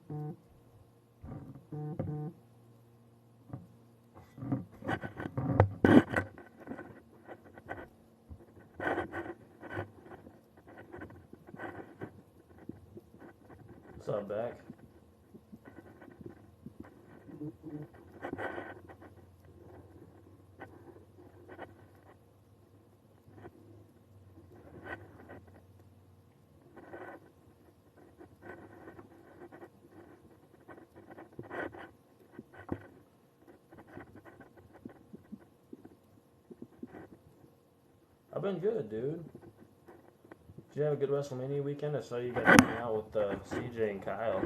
What's up, Beck? I've been good, dude. Did you have a good WrestleMania weekend? I saw you guys hanging out with CJ and Kyle.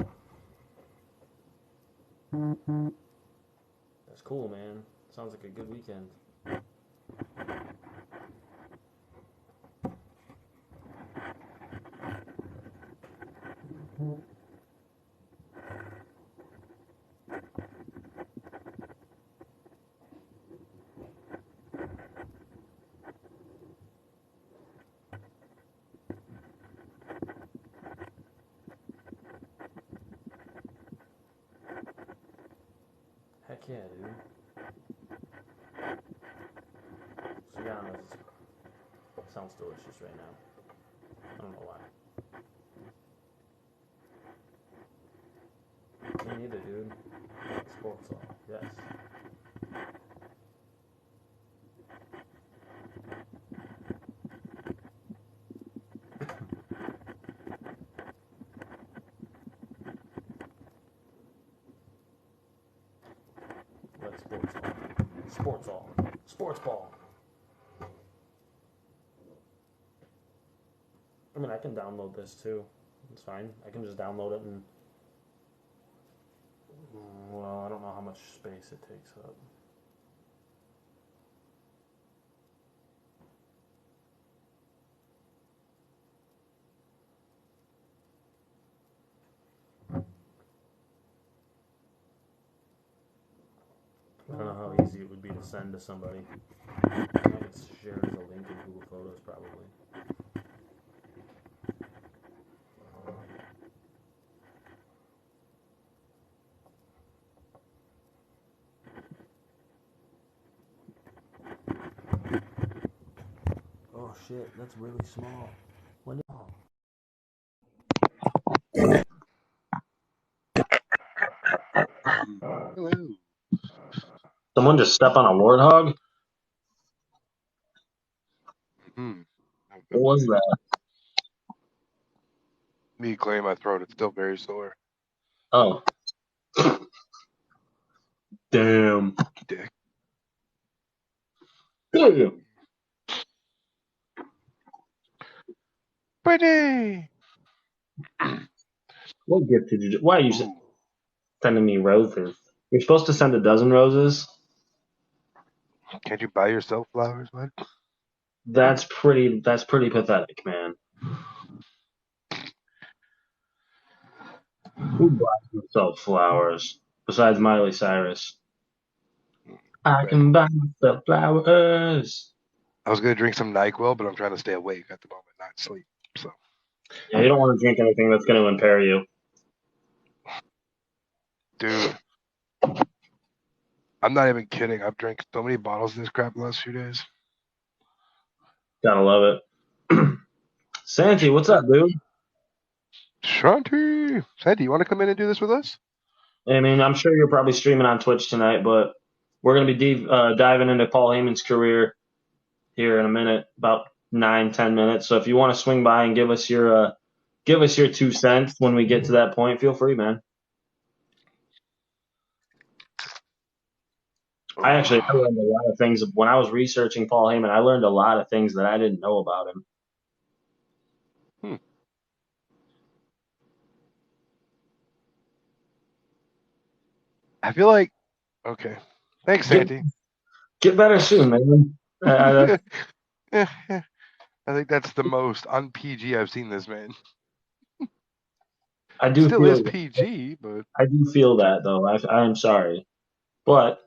That's cool, man. Sounds like a good weekend. Heck yeah, dude. Sienna's sounds delicious right now. I don't know why. Me neither, dude. Sports all. Yes. Let's sports all. Sports all. Sports ball. I mean, I can download this too. It's fine. I can just download it and. Well, I don't know how much space it takes up. I don't know how easy it would be to send to somebody. I think it's shared as a link in Google Photos, probably. Oh shit, that's really small. When Hello. Someone just step on a warthog? What was that? Me clearing my throat. It's still very sore. Oh. Damn. Dick. Damn. Brittany! What gift did you do? Why are you sending me roses? You're supposed to send a dozen roses? Can't you buy yourself flowers, bud? That's pretty pathetic, man. Who buys himself flowers besides Miley Cyrus? I can buy myself flowers. I was going to drink some NyQuil, but I'm trying to stay awake at the moment, not sleep. So. Yeah, you don't want to drink anything that's going to impair you. Dude. I'm not even kidding. I've drank so many bottles of this crap the last few days. Gotta love it. Santi, what's up, dude? Shanti! Santi, you want to come in and do this with us? I mean, I'm sure you're probably streaming on Twitch tonight, but we're going to be diving into Paul Heyman's career here in a minute, about 9-10 minutes. So if you want to swing by and give us your 2 cents when we get to that point, feel free, man. I learned a lot of things when I was researching Paul Heyman. I learned a lot of things that I didn't know about him. I feel like, okay. Thanks, Santi. Get better soon, man. I think that's the most un-PG I've seen this man. I do Still feel is PG, but I do feel that though. I am sorry, but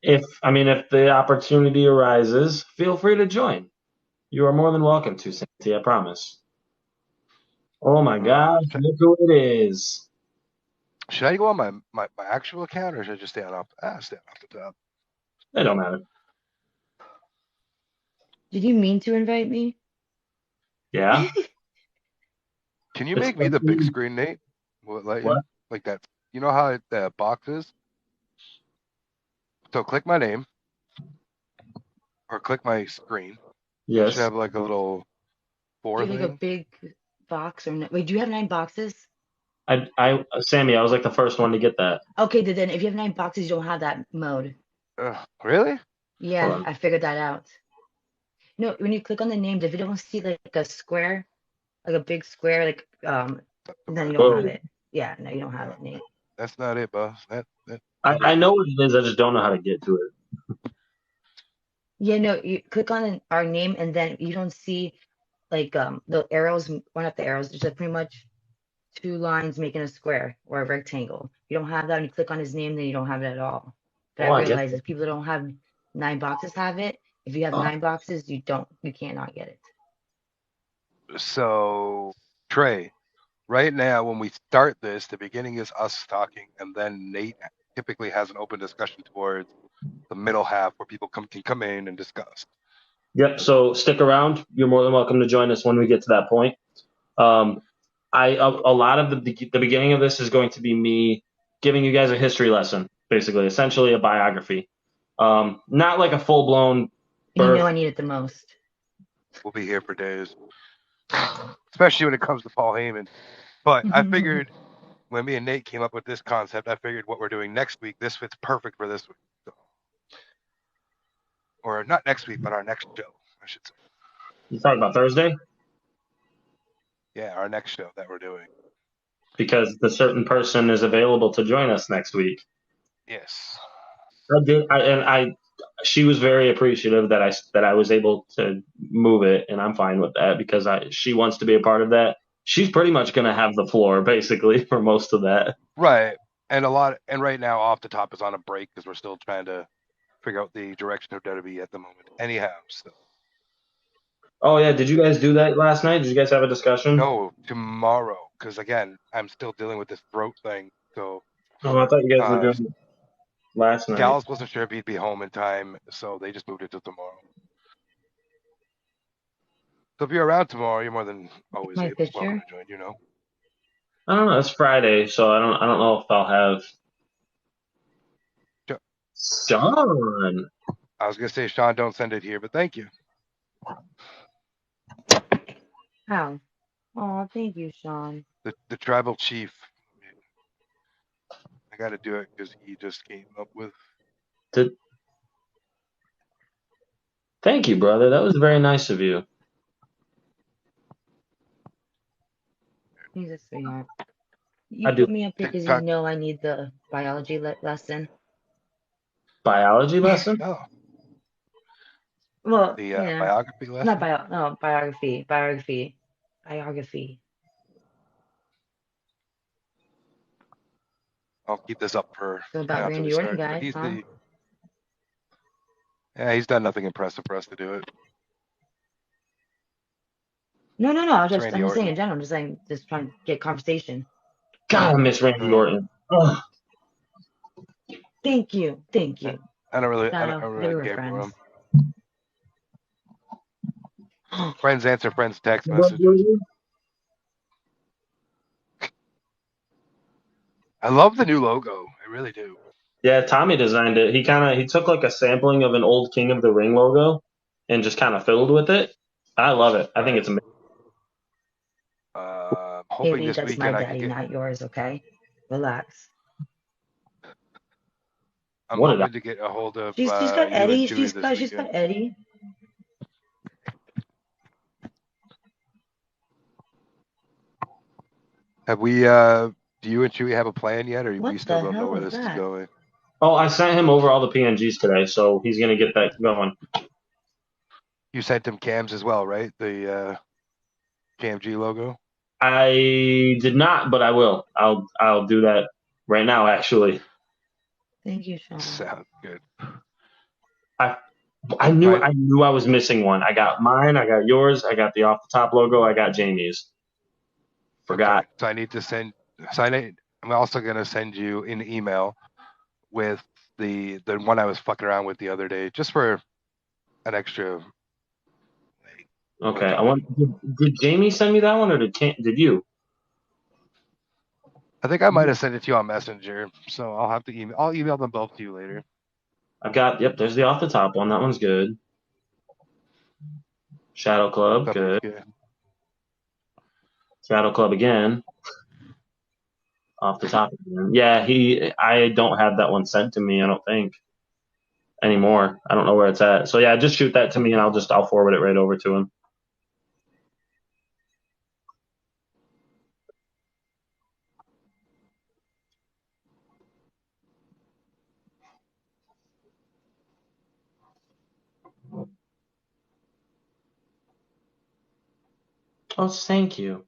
if the opportunity arises, feel free to join. You are more than welcome to, Santi. I promise. Oh my gosh, look who it is! Should I go on my actual account or should I just stay off the top? It don't matter. Did you mean to invite me? Yeah. Can you It's make me the big screen, Nate? Will it let you? what? Like that? You know how the box is? So click my name or click my screen. It should Yes. have like a little Do four you have like a thing. big box or no? Wait, do you have 9 boxes? Sammy, I was like the first one to get that. Okay, then if you have 9 boxes, you don't have that mode. Really? Hold Yeah, on. I figured that out. No, when you click on the names, if you don't see like a square, like a big square, like then you don't have Whoa. it. Yeah, no, you don't have it, Nate. That's not it, boss. I, That I ain't know it. what it is. I just don't know how to get to it. Yeah, no, you click on our name and then you don't see like the arrows, one of the arrows. There's like pretty much 2 lines making a square or a rectangle. You don't have that when you click on his name, then you don't have it at all. But I Oh, I get realize if people that don't have 9 boxes have it, if you have that. 9 boxes, you cannot get it. So Trey, right now when we start this, the beginning is us talking, and then Nate typically has an open discussion towards the middle half where people can come in and discuss. Yep. So stick around. You're more than welcome to join us when we get to that point. Um, a lot of the beginning of this is going to be me giving you guys a history lesson, basically, essentially a biography. Not like a full blown And you know birth. I need it the most. We'll be here for days, especially when it comes to Paul Heyman. But I figured when me and Nate came up with this concept, I figured what we're doing next week, this fits perfect for this week. So, or not next week, but our next show, I should say. You talking about Thursday? Yeah, our next show that we're doing. Because the certain person is available to join us next week. Yes. I did, she was very appreciative that I was able to move it, and I'm fine with that because she wants to be a part of that. She's pretty much going to have the floor basically for most of that. Right. And right now, off the top is on a break because we're still trying to figure out the direction of WWE at the moment. Anyhow, so Oh yeah, did you guys do that last night? Did you guys have a discussion? no, tomorrow, because again, I'm still dealing with this throat thing. So Oh, I thought you guys were uh, doing it last night. Gals wasn't sure if he'd be home in time, so they just moved it to tomorrow. So if you're around tomorrow, you're more than always My welcome picture. to join. You know. I don't know. It's Friday, so I don't know if I'll have Sean. I was gonna say, Sean, don't send it here, but thank you. How? Oh, thank you, Sean. The tribal chief. I got to do it because he just came up with. Did, Thank you, brother. That was very nice of you. He's a sweetheart. I You do. put me up here because you TikTok. know I need the biology lesson. Biology lesson? Oh, Well, the yeah, biography not lesson. no, biography. I'll keep this up for So right about until we Randy Orton, start. But guys, huh? he's done nothing impressive for us to do it. No, no, no. It's I'm Randy just saying in Orton. general. I'm just saying, just trying to get conversation. God, I miss Randy Uh, Orton. Ugh. Thank you, thank you. I No, don't maybe really we're care for friends. him. Friends answer friends' text What, messages. Lulu? I love the new logo. I really do. Yeah, Tommy designed it. He took like a sampling of an old King of the Ring logo and just kind of filled with it. I love it. I think Right. it's amazing. Hoping Haley, this that's my weekend I can daddy, get. not yours. Okay, relax. I'm What did I? hoping to get a hold of She's got you and Eddie. Chewy this She's weekend. got Eddie. Have we? Do you and Chewy have a plan yet, or we What still the don't know hell where was this is that? going? Oh, I sent him over all the PNGs today, so he's gonna get that going. You sent him cams as well, right? The KMG logo. I did not, but I will. I'll do that right now. Actually, Thank you, Sean. Sound good. I Right. I knew I was missing one. I got mine. I got yours. I got the off the top logo. I got Jamie's. Okay. Forgot. So I need to send. So I'm also gonna send you an email with the one I was fucking around with the other day, just for an extra. Like, Okay. Did Jamie send me that one, or did you? I think I might have sent it to you on Messenger, so I'll have to email. I'll email them both to you later. I've got. Yep. There's the off the top one. That one's good. Shadow Club, That'll be good. good. Shadow Club again. Off the top again. Yeah, I don't have that one sent to me, I don't think, anymore. I don't know where it's at. So yeah, just shoot that to me and I'll forward it right over to him. Oh, thank you.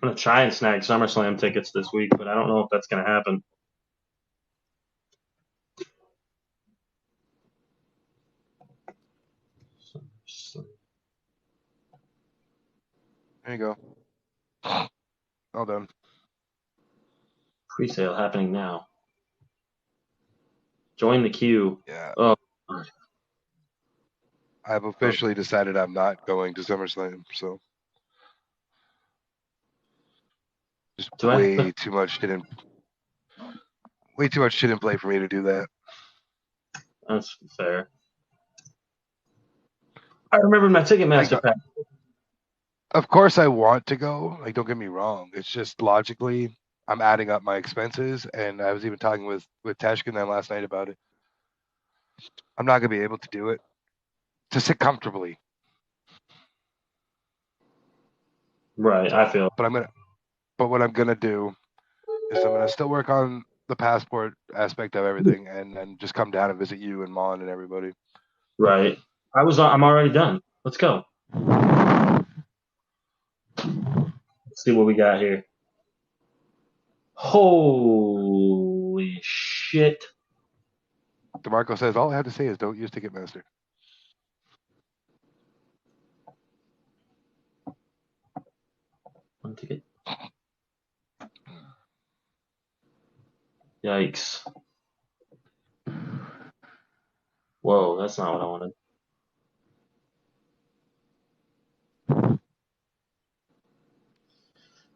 I'm gonna try and snag SummerSlam tickets this week, but I don't know if that's gonna happen. There you go. All done. Pre-sale happening now. Join the queue. Yeah. Oh, I've officially decided I'm not going to SummerSlam, so just do I? way too much shit in play for me to do that. That's fair. I remember my Ticketmaster pack. Of course, I want to go. Like, don't get me wrong. It's just logically, I'm adding up my expenses, and I was even talking with Tashkin and them last night about it. I'm not gonna be able to do it to sit comfortably. Right, I feel. But what I'm gonna do is I'm gonna still work on the passport aspect of everything, and then just come down and visit you and Mon and everybody. Right. I'm already done. Let's go. Let's see what we got here. Holy shit. DeMarco says, all I have to say is don't use Ticketmaster. One ticket. Yikes. Whoa, that's not what I wanted.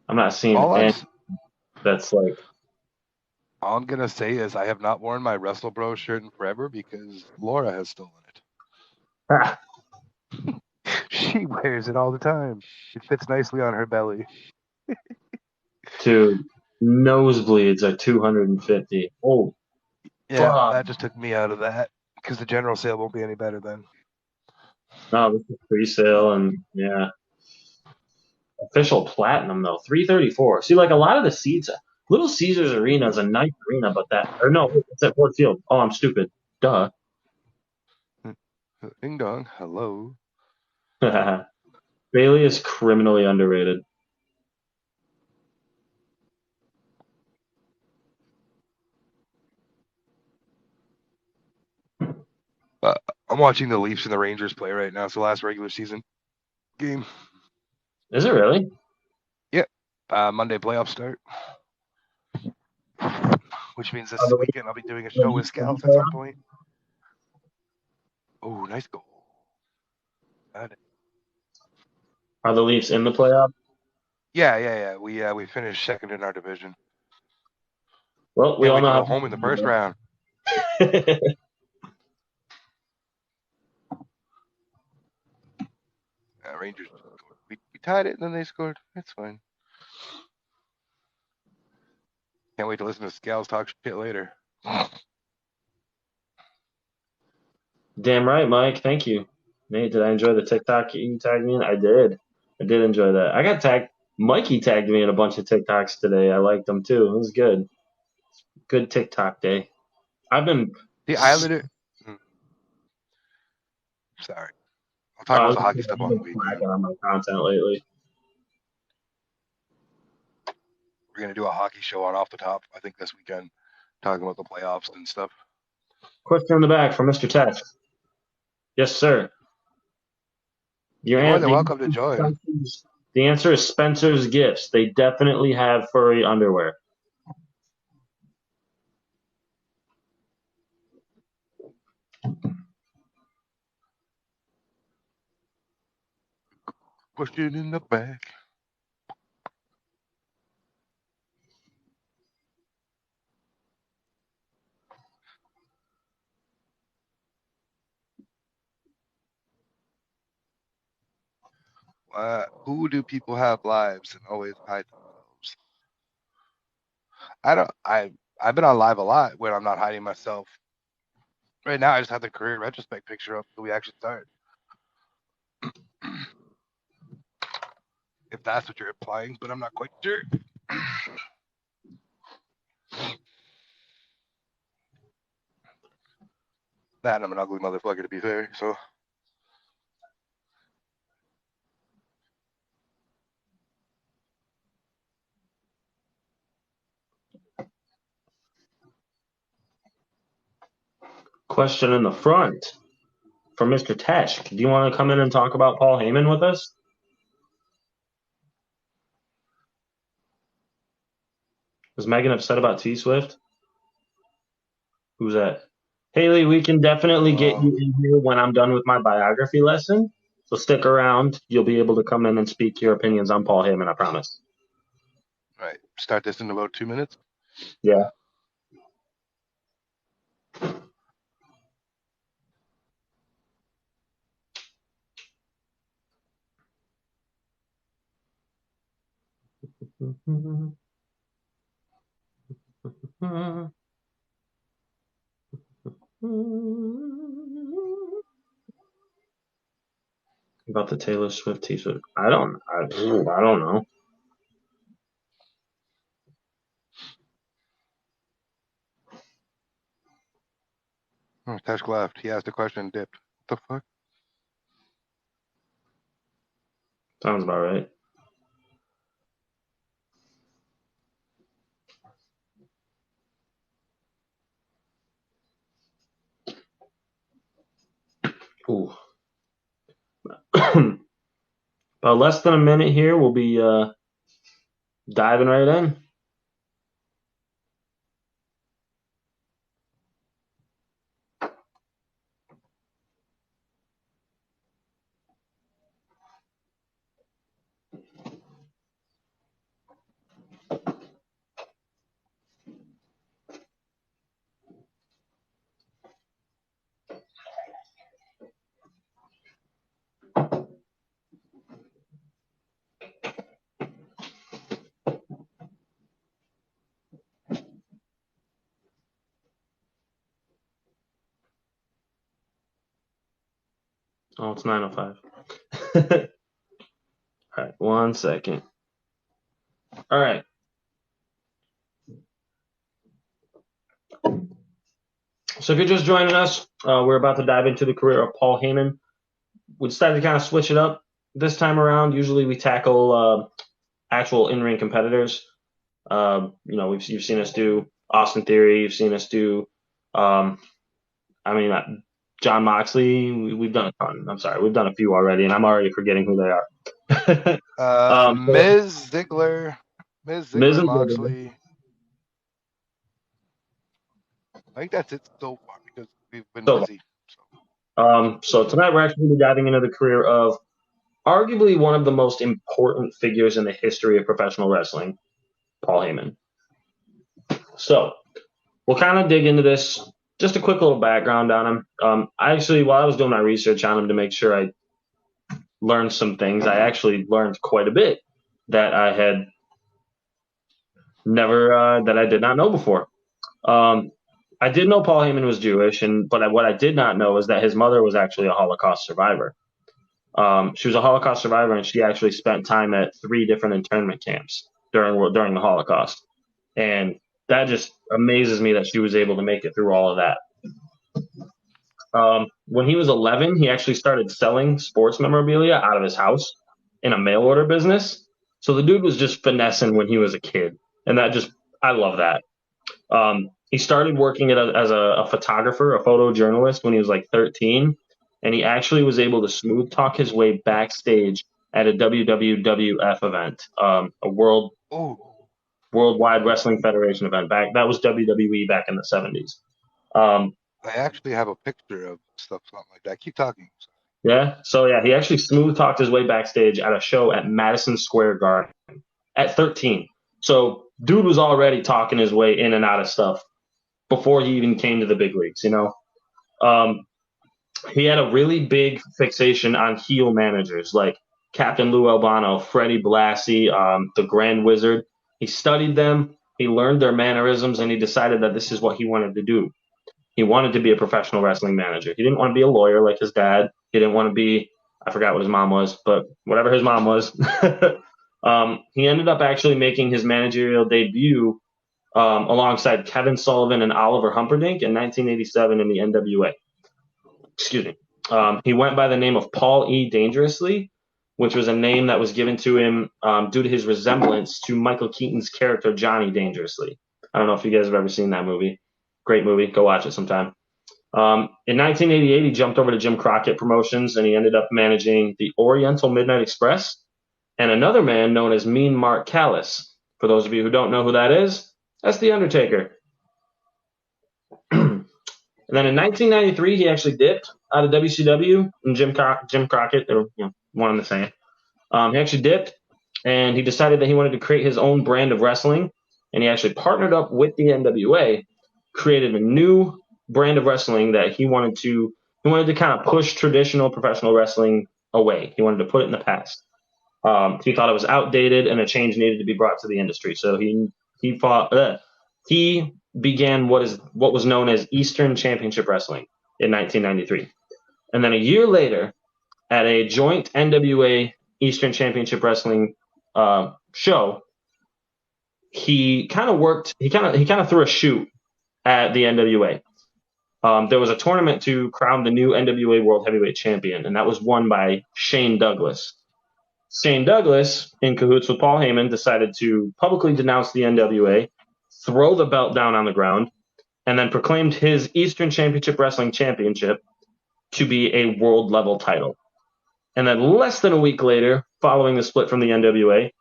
I'm not seeing anything that's like. All I'm gonna say is I have not worn my WrestleBro shirt in forever because Laura has stolen it. Ah, She wears it all the time. It fits nicely on her belly. dude, nosebleeds are 250. Oh, Yeah, fuck. that just took me out of that because the general sale won't be any better then. No, this is pre-sale and yeah. Official platinum though, 334. See, like a lot of the seats, Little Caesars Arena is a nice arena, but it's at Ford Field. Oh, I'm stupid. Duh. Ding dong, hello. Bailey is criminally underrated. I'm watching the Leafs and the Rangers play right now. It's the last regular season game. Is it really? Yep. Monday playoffs start. Which means this weekend I'll be doing a show with Scouts at some point. Oh, nice goal. Are the Leafs in the playoff? Yeah. We finished second in our division. Well, we all know go home in the first round. Rangers. We tied it and then they scored. It's fine. Can't wait to listen to Scouts talk shit later. Damn right, Mike. Thank you. Nate, did I enjoy the TikTok you tagged me in? I did. I did enjoy that. I got tagged. Mikey tagged me in a bunch of TikToks today. I liked them too. It was good. Good TikTok day. I've been. The Islander. Sorry. I'll talk about the hockey stuff on the weekend. On my content lately. We're going to do a hockey show on Off the Top, I think, this weekend, talking about the playoffs and stuff. Question in the back from Mr. Tesh. Yes, sir. You're more than welcome to join. The answer is Spencer's Gifts. They definitely have furry underwear. Question in the back. Who do people have lives and always hide themselves? I've been on live a lot when I'm not hiding myself. Right now, I just have the career retrospect picture up till we actually start. If that's what you're implying, but I'm not quite sure. That I'm an ugly motherfucker, to be fair. So. Question in the front from Mr. Tesh. Do you want to come in and talk about Paul Heyman with us? Was Megan upset about T-Swift? Who's that? Haley, we can definitely get you in here when I'm done with my biography lesson. So stick around. You'll be able to come in and speak your opinions on Paul Heyman, I promise. All right. Start this in about 2 minutes? Yeah. About the Taylor Swift T-shirt. I don't know. Oh, Tesh left. He asked a question and dipped. What the fuck? Sounds about right. Ooh. About less than a minute here. We'll be diving right in. Oh, it's 9:05. All right, 1 second. All right. So if you're just joining us, we're about to dive into the career of Paul Heyman. We decided to kind of switch it up this time around. Usually we tackle actual in-ring competitors. You've seen us do Austin Theory. You've seen us do, John Moxley. We've done a ton. I'm sorry, we've done a few already, and I'm already forgetting who they are. Miz Ziggler, Moxley. I think that's it so far because we've been busy. So tonight we're actually going to be diving into the career of arguably one of the most important figures in the history of professional wrestling, Paul Heyman. So we'll kind of dig into this. Just a quick little background on him. While I was doing my research on him to make sure I learned some things, I actually learned quite a bit that I had never, that I did not know before. I did know Paul Heyman was Jewish, but what I did not know is that his mother was actually a Holocaust survivor. She was a Holocaust survivor, and she actually spent time at 3 different internment camps during the Holocaust. And that just amazes me that she was able to make it through all of that. When he was 11, he actually started selling sports memorabilia out of his house in a mail order business. So the dude was just finessing when he was a kid. And I love that. He started working as a photographer, a photojournalist when he was like 13, and he actually was able to smooth talk his way backstage at a WWF event, a Oh, worldwide wrestling federation event. That was WWE back in the 70s. Um, I actually have a picture of stuff, something like that. Keep talking. yeah, so yeah, he actually smooth talked his way backstage at a show at Madison Square Garden at 13. So dude was already talking his way in and out of stuff before he even came to the big leagues. Um, he had a really big fixation on heel managers like Captain Lou Albano, Freddie Blassie, the Grand Wizard. He studied them, he learned their mannerisms, and he decided that this is what he wanted to do. He wanted to be a professional wrestling manager. He didn't want to be a lawyer like his dad. He didn't want to be, I forgot what his mom was, but whatever his mom was. He ended up actually making his managerial debut alongside Kevin Sullivan and Oliver Humperdinck in 1987 in the NWA. Excuse me. He went by the name of Paul E. Dangerously, which was a name that was given to him due to his resemblance to Michael Keaton's character Johnny Dangerously. I don't know if you guys have ever seen that movie. Great movie. Go watch it sometime. In 1988, he jumped over to Jim Crockett Promotions and he ended up managing the Oriental Midnight Express and another man known as Mean Mark Callis. For those of you who don't know who that is, that's The Undertaker. And then in 1993, he actually dipped out of WCW and Jim Crockett. They were one and the same. He actually dipped and he decided that he wanted to create his own brand of wrestling. And he actually partnered up with the NWA, created a new brand of wrestling that he wanted to kind of push traditional professional wrestling away. He wanted to put it in the past. He thought it was outdated and a change needed to be brought to the industry. So he began what was known as Eastern Championship Wrestling in 1993. And then a year later, at a joint NWA Eastern Championship Wrestling show, he kind of threw a shoot at the NWA. There was a tournament to crown the new NWA World Heavyweight Champion, and that was won by Shane Douglas. Shane Douglas, in cahoots with Paul Heyman, decided to publicly denounce the NWA, throw the belt down on the ground, and then proclaimed his Eastern Championship Wrestling Championship to be a world level title. And then less than a week later, following the split from the NWA,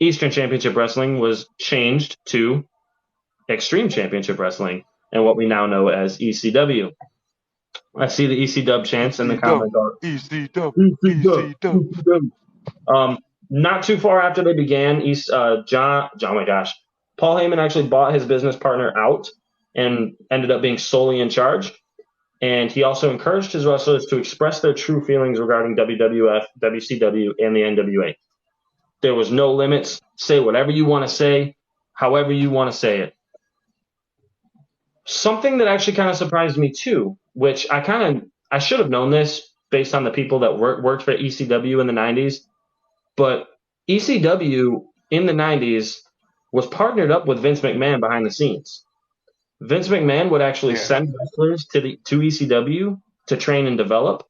Eastern Championship Wrestling was changed to Extreme Championship Wrestling and what we now know as ECW. I see the EC Dub chants in the comments. EC Dub. Not too far after they began, Paul Heyman actually bought his business partner out and ended up being solely in charge. And he also encouraged his wrestlers to express their true feelings regarding WWF, WCW, and the NWA. There was no limits. Say whatever you want to say, however you want to say it. Something that actually kind of surprised me too, which I should have known this based on the people that worked for ECW in the 90s, but ECW in the 90s was partnered up with Vince McMahon behind the scenes. Vince McMahon would actually send wrestlers to ECW to train and develop,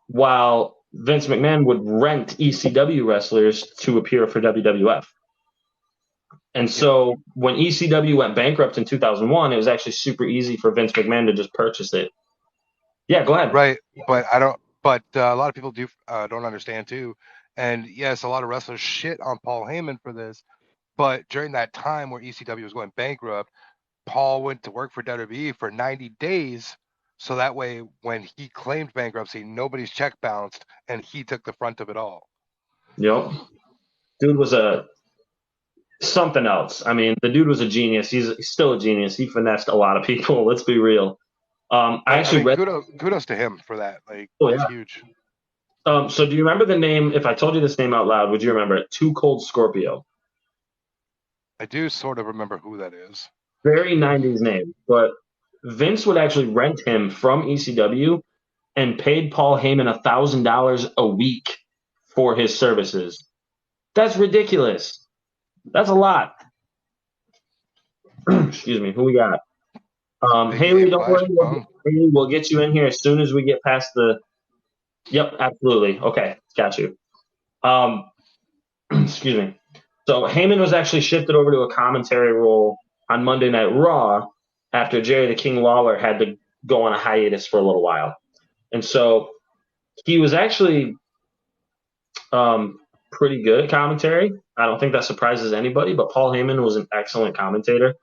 while Vince McMahon would rent ECW wrestlers to appear for WWF. And so when ECW went bankrupt in 2001, it was actually super easy for Vince McMahon to just purchase it. Yeah, go ahead. Right, but I don't. But a lot of people don't understand too. And yes, a lot of wrestlers shit on Paul Heyman for this. But during that time where ECW was going bankrupt, Paul went to work for WWE for 90 days. So that way, when he claimed bankruptcy, nobody's check bounced, and he took the front of it all. Yep. Dude was something else. I mean, the dude was a genius. He's still a genius. He finessed a lot of people. Let's be real. Kudos to him for that. Like, it's huge. So do you remember the name? If I told you this name out loud, would you remember it? Too Cold Scorpio. I do sort of remember who that is. Very 90s name, but Vince would actually rent him from ECW and paid Paul Heyman $1,000 a week for his services. That's ridiculous. That's a lot. Excuse me. Who we got? Haley, don't worry. We'll get you in here as soon as we get past the. Yep, absolutely. Okay, got you. Excuse me. So Heyman was actually shifted over to a commentary role on Monday Night Raw, after Jerry the King Lawler had to go on a hiatus for a little while. And so he was actually pretty good at commentary. I don't think that surprises anybody, but Paul Heyman was an excellent commentator.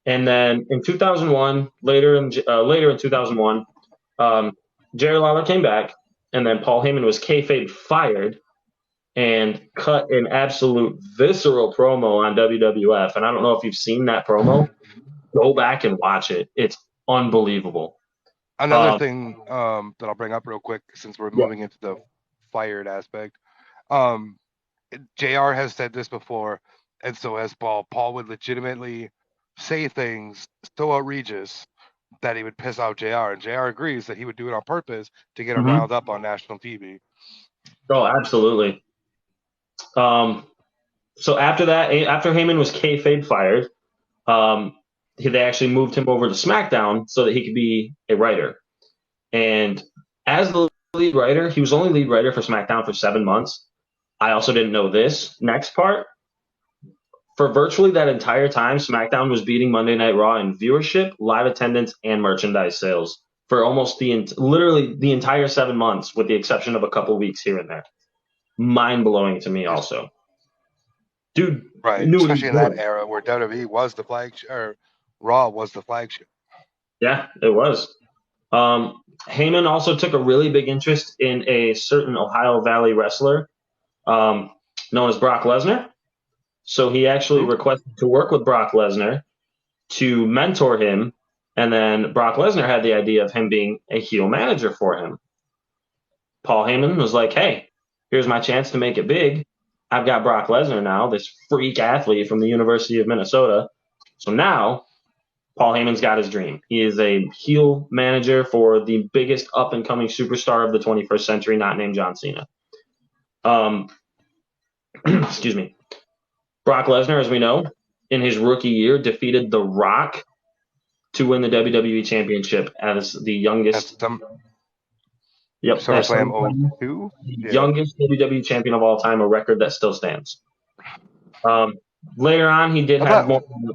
And then in 2001, later in 2001, Jerry Lawler came back, and then Paul Heyman was kayfabe fired and cut an absolute visceral promo on WWF. And I don't know if you've seen that promo. Go back and watch it. It's unbelievable. Another thing that I'll bring up real quick, since we're moving into the fired aspect. JR has said this before, and so has Paul. Paul would legitimately say things so outrageous that he would piss off JR, and JR agrees that he would do it on purpose to get him riled up on national TV. Oh, absolutely. So after that, after Heyman was kayfabe fired, they actually moved him over to SmackDown so that he could be a writer. And as the lead writer, he was only lead writer for SmackDown for 7 months. I also didn't know this next part. For virtually that entire time, SmackDown was beating Monday Night Raw in viewership, live attendance, and merchandise sales for almost literally the entire 7 months, with the exception of a couple weeks here and there. Mind-blowing to me also. Dude, right, especially in that era where WWE was the flagship, or Raw was the flagship. Yeah, it was. Heyman also took a really big interest in a certain Ohio Valley wrestler known as Brock Lesnar. So he actually requested to work with Brock Lesnar to mentor him, and then Brock Lesnar had the idea of him being a heel manager for him. Paul Heyman was like, hey, here's my chance to make it big. I've got Brock Lesnar now, this freak athlete from the University of Minnesota. So now Paul Heyman's got his dream. He is a heel manager for the biggest up-and-coming superstar of the 21st century, not named John Cena. Excuse me. Brock Lesnar, as we know, in his rookie year, defeated The Rock to win the WWE Championship as the youngest. SummerSlam 02? Youngest WWE champion of all time, a record that still stands. Later on, he did have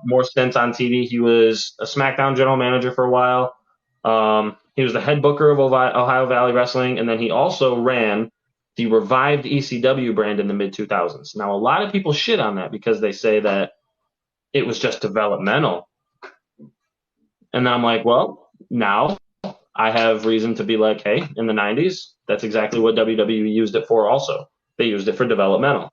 more stints on TV. He was a SmackDown general manager for a while. He was the head booker of Ohio Valley Wrestling, and then he also ran the revived ECW brand in the mid-2000s. Now, a lot of people shit on that because they say that it was just developmental. And I'm like, well, now I have reason to be like, hey, in the 90s, that's exactly what WWE used it for also. They used it for developmental.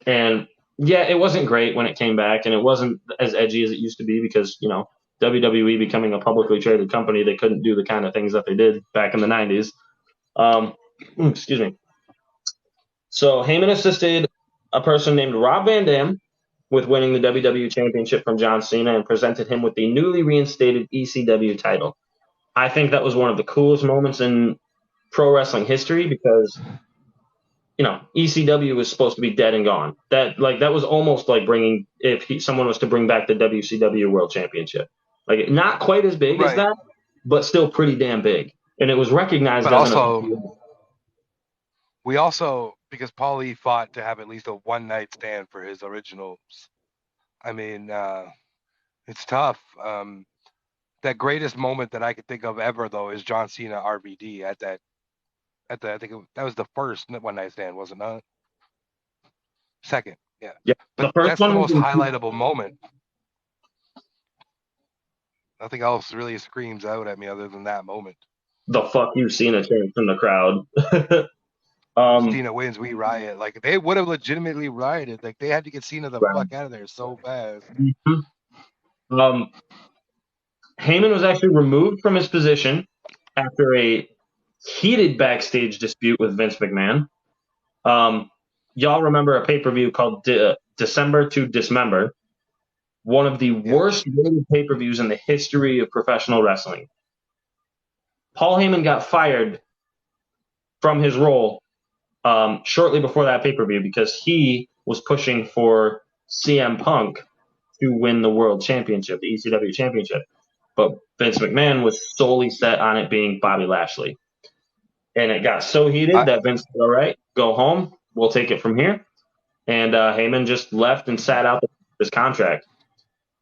And yeah, it wasn't great when it came back, and it wasn't as edgy as it used to be because, you know, WWE becoming a publicly traded company, they couldn't do the kind of things that they did back in the 90s. Excuse me. So Heyman assisted a person named Rob Van Dam with winning the WWE Championship from John Cena and presented him with the newly reinstated ECW title. I think that was one of the coolest moments in pro wrestling history because, you know, ECW was supposed to be dead and gone. That was almost like bringing, someone was to bring back the WCW World Championship. Like, not quite as big as that, but still pretty damn big. And it was recognized we also, because Paul E fought to have at least a one-night stand for his originals. I mean, it's tough. That greatest moment that I could think of ever, though, is John Cena RVD at that. I think that was the first one-night stand, wasn't it? Second, yeah. But that's the most highlightable moment. Nothing else really screams out at me other than that moment. The fuck you, Cena, came from the crowd. Cena wins, we riot. Like, they would have legitimately rioted. Like, they had to get Cena the fuck out of there so fast. Mm-hmm. Heyman was actually removed from his position after a heated backstage dispute with Vince McMahon. Y'all remember a pay-per-view called December to Dismember, one of the worst rated pay-per-views in the history of professional wrestling. Paul Heyman got fired from his role shortly before that pay-per-view because he was pushing for CM Punk to win the World Championship, the ECW Championship. But Vince McMahon was solely set on it being Bobby Lashley. And it got so heated that Vince said, all right, go home. We'll take it from here. And Heyman just left and sat out his contract.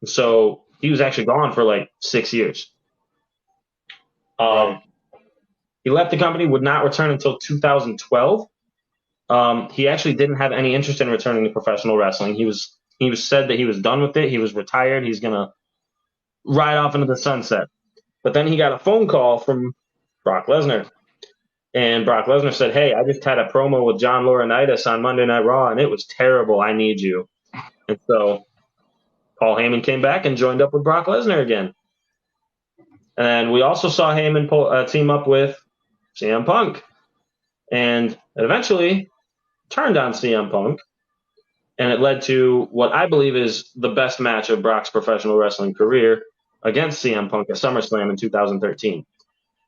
So he was actually gone for like 6 years. Right. He left the company, would not return until 2012. He actually didn't have any interest in returning to professional wrestling. He was said that he was done with it. He was retired. He's gonna ride off into the sunset. But then he got a phone call from Brock Lesnar, and Brock Lesnar said, "Hey, I just had a promo with John Laurinaitis on Monday Night Raw, and it was terrible. I need you." And so Paul Heyman came back and joined up with Brock Lesnar again. And we also saw Heyman team up with CM Punk, and it eventually turned on CM Punk, and it led to what I believe is the best match of Brock's professional wrestling career against CM Punk at SummerSlam in 2013.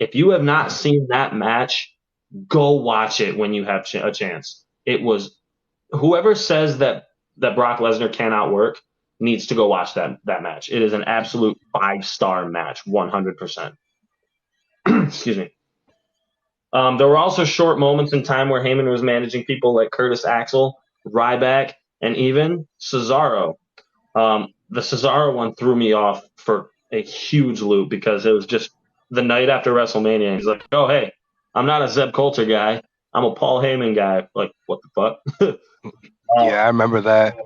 If you have not seen that match, go watch it when you have a chance. It was whoever says that Brock Lesnar cannot work needs to go watch that match. It is an absolute 5-star match, 100%. Excuse me. There were also short moments in time where Heyman was managing people like Curtis Axel, Ryback, and even Cesaro. The Cesaro one threw me off for a huge loop because it was just the night after WrestleMania. He's like, "Oh, hey, I'm not a Zeb Coulter guy. I'm a Paul Heyman guy." Like, what the fuck? Yeah, I remember that.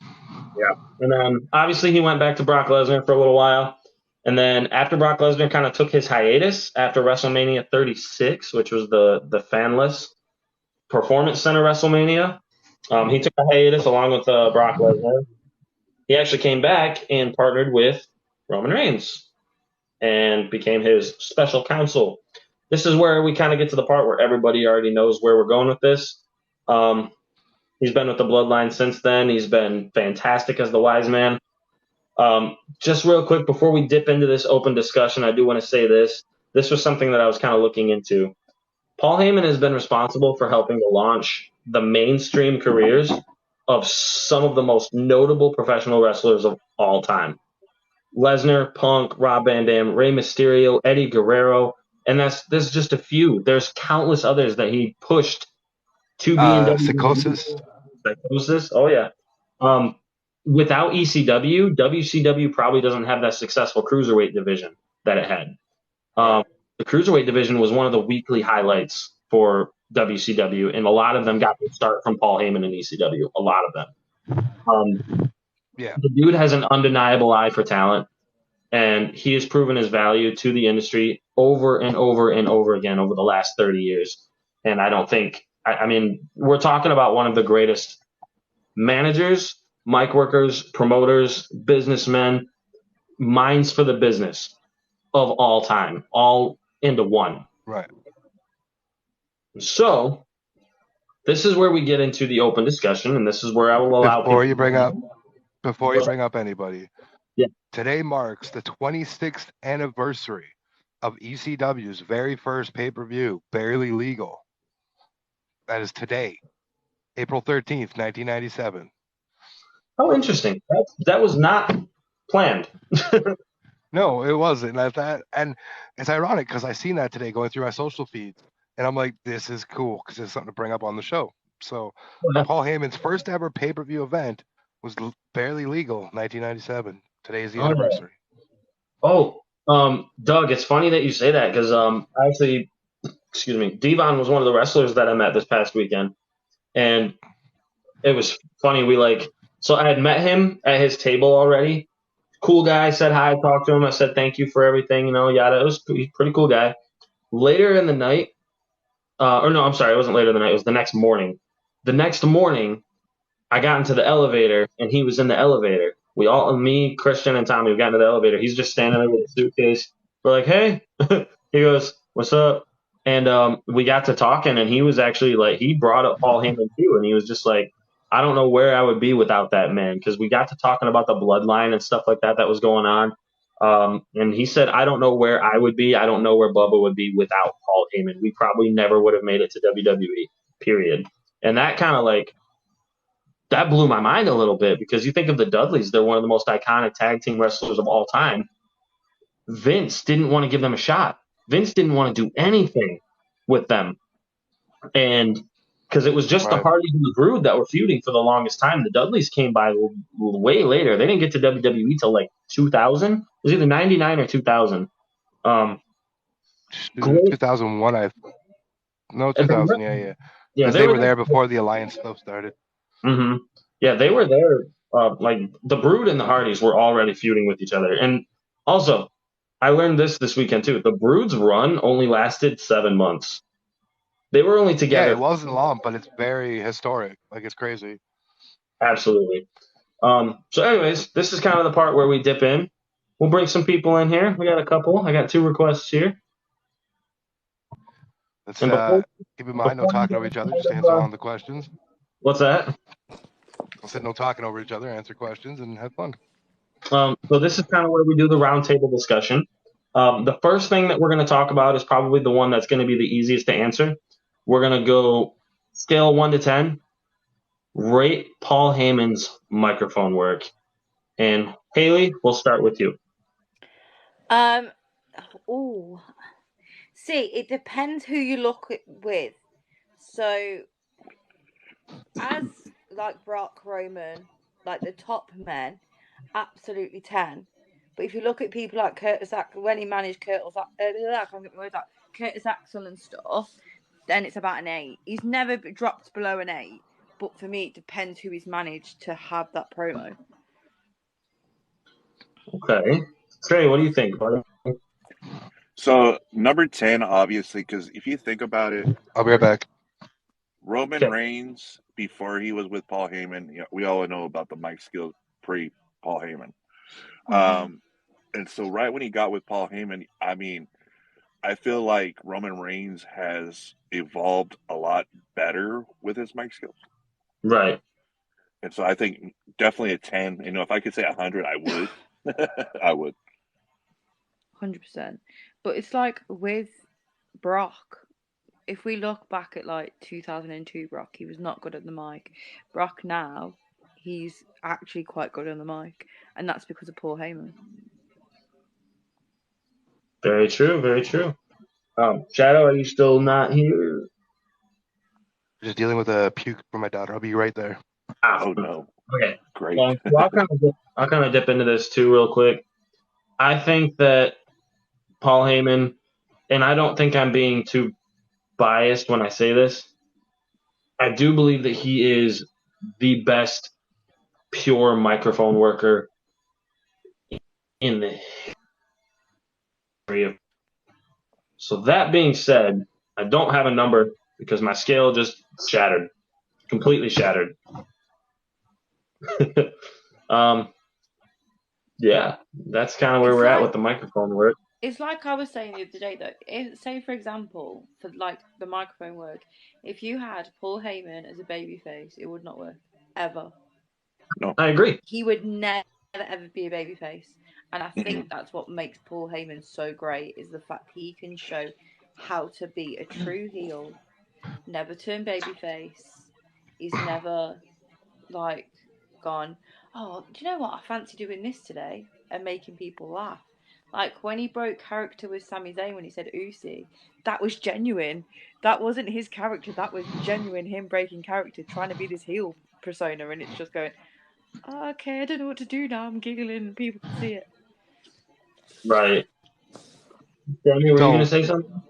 Yeah. And then obviously he went back to Brock Lesnar for a little while. And then after Brock Lesnar kind of took his hiatus after WrestleMania 36, which was the fanless Performance Center WrestleMania, he took a hiatus along with Brock Lesnar. He actually came back and partnered with Roman Reigns and became his special counsel. This is where we kind of get to the part where everybody already knows where we're going with this. He's been with the Bloodline since then. He's been fantastic as the wise man. Just real quick, before we dip into this open discussion, I do want to say this. This was something that I was kind of looking into. Paul Heyman has been responsible for helping to launch the mainstream careers of some of the most notable professional wrestlers of all time. Lesnar, Punk, Rob Van Dam, Rey Mysterio, Eddie Guerrero, and there's just a few. There's countless others that he pushed to be in WWE. Psychosis? Oh, yeah. Without ECW, WCW probably doesn't have that successful cruiserweight division that it had. The cruiserweight division was one of the weekly highlights for WCW, and a lot of them got their start from Paul Heyman and ECW. A lot of them. The dude has an undeniable eye for talent, and he has proven his value to the industry over and over and over again over the last 30 years. And I don't think, I mean, we're talking about one of the greatest managers, mic workers, promoters, businessmen, minds for the business of all time, all into one. Right. So this is where we get into the open discussion, and this is where I will allow before you bring up anybody. Yeah. Today marks the 26th anniversary of ECW's very first pay-per-view, Barely Legal. That is today, April 13th, 1997. Oh, interesting. That was not planned. No, it wasn't. And it's ironic because I seen that today going through my social feeds, and I'm like, this is cool because it's something to bring up on the show. So Paul Heyman's first ever pay-per-view event was Barely Legal, 1997. Today is the anniversary. Oh, Doug, it's funny that you say that because actually, excuse me, Devon was one of the wrestlers that I met this past weekend, and it was funny. So I had met him at his table already. Cool guy. Said hi, talked to him. I said thank you for everything. Yada. He's a pretty cool guy. Later in the night, it wasn't later in the night. It was the next morning. The next morning, I got into the elevator, and he was in the elevator. Me, Christian, and Tommy, we got into the elevator. He's just standing there with a suitcase. We're like, hey. He goes, what's up? And we got to talking, and he was actually he brought up Paul Heyman too, and he was just like, I don't know where I would be without that man, because we got to talking about the bloodline and stuff like that was going on. And he said, I don't know where I would be. I don't know where Bubba would be without Paul Heyman. We probably never would have made it to WWE, period. And that kind of that blew my mind a little bit, because you think of the Dudleys, they're one of the most iconic tag team wrestlers of all time. Vince didn't want to give them a shot. Vince didn't want to do anything with them. And because it was just the Right. Hardys and the Brood that were feuding for the longest time. The Dudleys came by way later. They didn't get to WWE till like 2000. It was either 99 or 2000. Great. 2001, no, And 2000, yeah. yeah, Because they they were were there. there before the Alliance stuff started. Mm-hmm. Yeah, they were there. Like the Brood and the Hardys were already feuding with each other. And also, I learned this weekend too. The Brood's run only lasted 7 months. They were only Yeah, together. it wasn't long, but it's very historic. Like, it's crazy. Absolutely. So, anyways, this is kind of the part where we dip in. We'll bring some people in here. We got a couple. I got 2 requests here. Let's And keep in mind, no before we talking get over each other. into Just answer all the questions. what's that? I said no talking over each other. Answer questions and have fun. So this is kind of where we do the roundtable discussion. The first thing that we're going to talk about is probably the one that's going to be the easiest to answer. We're going to go scale 1 to 10. Rate Paul Heyman's microphone work. And Haley, we'll start with you. Oh, see, it depends who you look with. So, as like Brock, Roman, like the top men, absolutely 10. But if you look at people like Curtis Axel, when he managed Curtis Axel and stuff, then it's about an 8. He's never dropped below an 8. But for me, it depends who he's managed to have that promo. Okay. Trey, what do you think, buddy? So number 10, obviously, because if you think about it, I'll be right back. Roman Okay. Reigns, before he was with Paul Heyman, we all know about the mic skills pre Paul Heyman. And so right when he got with Paul Heyman, I mean, I feel like Roman Reigns has evolved a lot better with his mic skills. Right. And so I think definitely a 10. You know, if I could say 100, I would. I would. 100%. But it's like with Brock, if we look back at like 2002 Brock, he was not good at the mic. Brock now, he's actually quite good on the mic, and that's because of Paul Heyman. Very true. Very true. Shadow, are you still not here? Just dealing with a puke from my daughter. I'll be right there. Oh no. Okay. Great. Well, I'll kind of dip into this too real quick. I think that Paul Heyman, and I don't think I'm being too biased when I say this, I do believe that he is the best pure microphone worker in the history of. So that being said, I don't have a number because my scale just shattered, completely shattered. Yeah, that's kind of where we're at with the microphone work. It's like I was saying the other day, though. Say, for example, for like the microphone work, if you had Paul Heyman as a babyface, it would not work ever. No, I agree. He would never ever be a babyface, and I think that's what makes Paul Heyman so great is the fact he can show how to be a true heel, never turn babyface. He's never like gone, oh, do you know what? I fancy doing this today and making people laugh. Like when he broke character with Sami Zayn when he said Usi, that was genuine. That wasn't his character. That was genuine him breaking character, trying to be this heel persona, and it's just going, oh, okay, I don't know what to do now. I'm giggling and people can see it. Right. Danny, were you going to say something?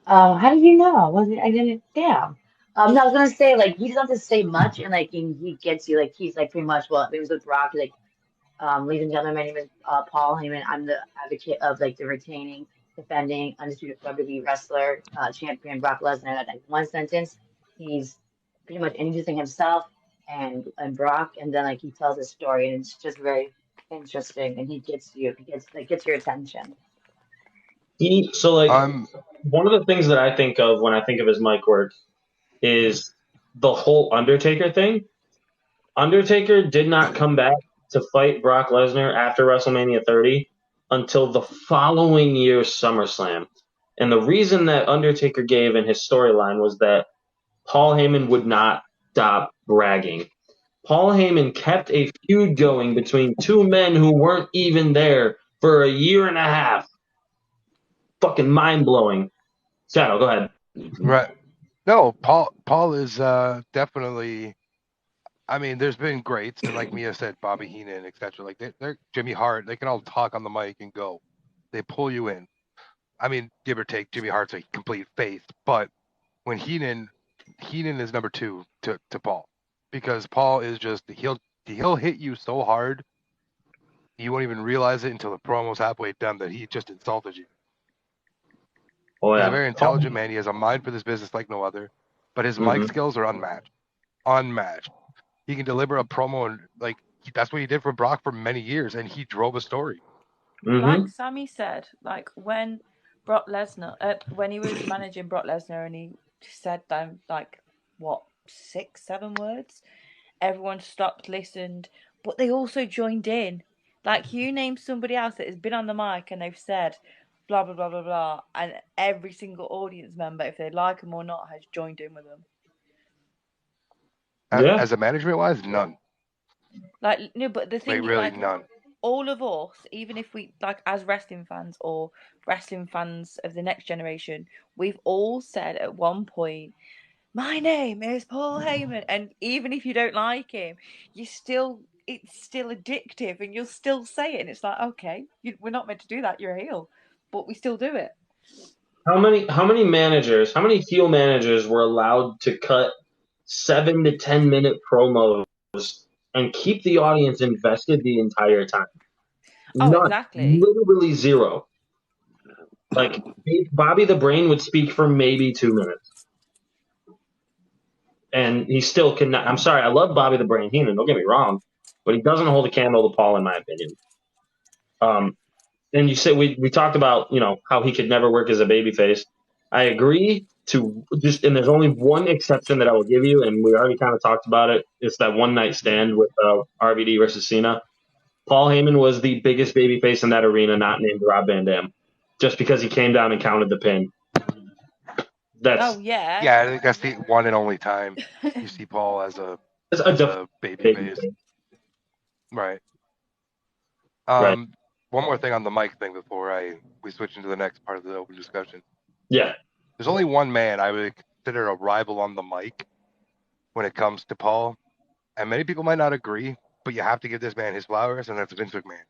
How did you know? I didn't. Damn. No, I was gonna say like he doesn't have to say much, and like he gets you like he's like pretty much well. It was with Brock. Like, ladies and gentlemen, my name is Paul Heyman. I'm the advocate of like the retaining, defending, undisputed WWE wrestler, champion Brock Lesnar. Like one sentence, he's pretty much introducing himself and Brock, and then like he tells his story, and it's just very interesting, and he gets you. He gets your attention. One of the things that I think of when I think of his mic work is the whole Undertaker thing. Undertaker did not come back to fight Brock Lesnar after WrestleMania 30 until the following year's SummerSlam. And the reason that Undertaker gave in his storyline was that Paul Heyman would not stop bragging. Paul Heyman kept a feud going between two men who weren't even there for a year and a half. Fucking mind-blowing. Shadow, go ahead. Right. No, Paul is definitely. I mean, there's been greats, and like Mia said, Bobby Heenan, etc. Like they're Jimmy Hart. They can all talk on the mic and go. They pull you in. I mean, give or take, Jimmy Hart's a complete face, but when Heenan is number two to Paul, because Paul is just he'll hit you so hard you won't even realize it until the promo's halfway done that he just insulted you. Oh He's a yeah, very intelligent man. He has a mind for this business like no other, but his mic skills are unmatched. Unmatched. He can deliver a promo and that's what he did for Brock for many years, and he drove a story. Like Sammy said, like when Brock Lesnar, when he was managing Brock Lesnar, and he said them like what 6, 7 words, everyone stopped, listened, but they also joined in. Like you name somebody else that has been on the mic and they've said blah blah blah blah blah, and every single audience member, if they like them or not, has joined in with them. As a management wise, none. Like no, but the thing like is, really like none. all of us, even if we like as wrestling fans or wrestling fans of the next generation, we've all said at one point, "My name is Paul Heyman," and even if you don't like him, it's still addictive, and you'll still say it, and it's like, okay, we're not meant to do that. You're a heel, but we still do it. How many heel managers were allowed to cut 7 to 10 minute promos and keep the audience invested the entire time? Oh, None. exactly. Literally zero. Like Bobby the Brain would speak for maybe 2 minutes. And he still cannot. I'm sorry, I love Bobby the Brain Heenan, don't get me wrong, but he doesn't hold a candle to Paul, in my opinion. And you said we talked about, how he could never work as a babyface. I agree and there's only one exception that I will give you, and we already kind of talked about it. It's that one night stand with RVD versus Cena. Paul Heyman was the biggest babyface in that arena, not named Rob Van Dam, just because he came down and counted the pin. That's yeah. Yeah, I think that's the one and only time you see Paul as a baby face. Right. Right. One more thing on the mic thing before we switch into the next part of the open discussion. Yeah. There's only one man I would consider a rival on the mic when it comes to Paul, and many people might not agree, but you have to give this man his flowers, and that's Vince McMahon.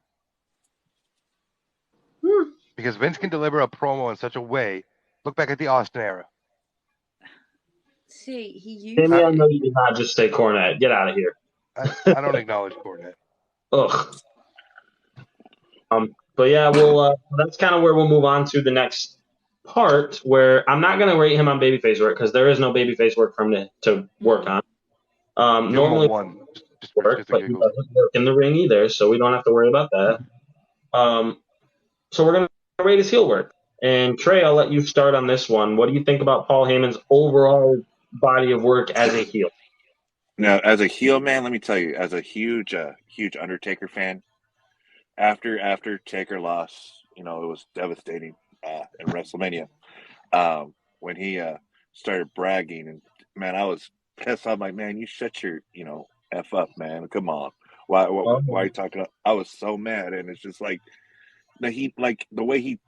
Because Vince can deliver a promo in such a way. Look back at the Austin era. See, he used. Jamie, I know you did not just say Cornette. Get out of here. I don't acknowledge Cornette. Ugh. But yeah, well, that's kind of where we'll move on to the next part, where I'm not going to rate him on babyface work because there is no babyface work for him to work on. Normally, one. Just but he doesn't work in the ring either, so we don't have to worry about that. So we're going to rate his heel work. And Trey, I'll let you start on this one. What do you think about Paul Heyman's overall body of work as a heel? Now, as a heel, man, let me tell you, as a huge Undertaker fan, after Taker lost, it was devastating in WrestleMania. When he started bragging, and man, I was pissed. I'm like, man, you shut your f up, man. Come on, why are you talking? I was so mad, and it's just like that he the way he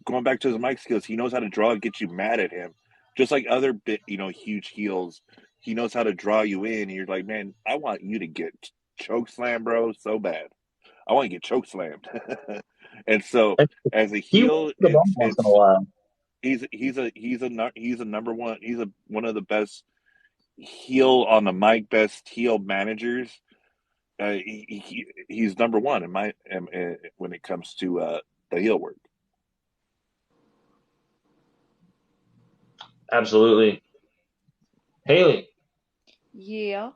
going back to his mic skills. He knows how to draw and get you mad at him, just like other huge heels. He knows how to draw you in, and you're like, man, I want you to get choke slam, bro, so bad. I want to get choke slammed. And so, as a heel, once in a while. he's a number one. He's one of the best heel on the mic, best heel managers. He's number one in my when it comes to the heel work. Absolutely. Haley. Yeah.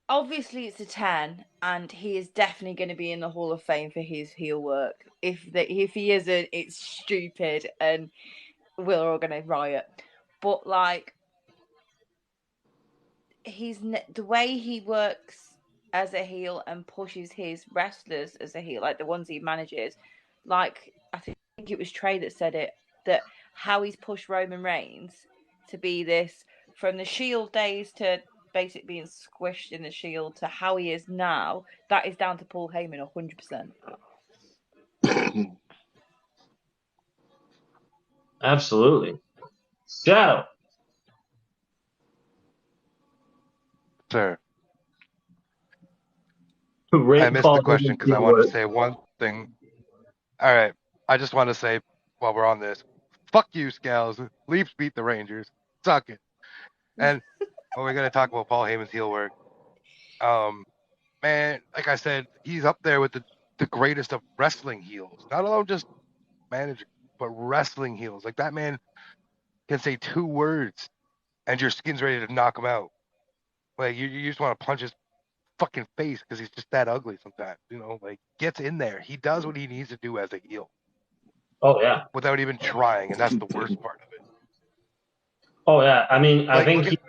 Obviously it's a 10, and he is definitely going to be in the Hall of Fame for his heel work. If he isn't, it's stupid, and we're all going to riot. But the way he works as a heel and pushes his wrestlers as a heel, like the ones he manages, like I think it was Trey that said it, that how he's pushed Roman Reigns to be this, from the Shield days to basically being squished in the Shield to how he is now, that is down to Paul Heyman 100%. Absolutely. Shadow. Sir, I Rate missed the Paul question Heyman's because I heel wanted work. to say one thing. All right. I just want to say while we're on this, fuck you, Scales. Leafs beat the Rangers. Suck it. And when we're going to talk about Paul Heyman's heel work, man, like I said, he's up there with the greatest of wrestling heels. Not alone just manager, but wrestling heels. Like that man can say 2 words and your skin's ready to knock him out. Like you just want to punch his fucking face because he's just that ugly sometimes. Like gets in there. He does what he needs to do as a heel Oh yeah. without even trying, and that's the worst part of it. Oh yeah. I mean, I Like think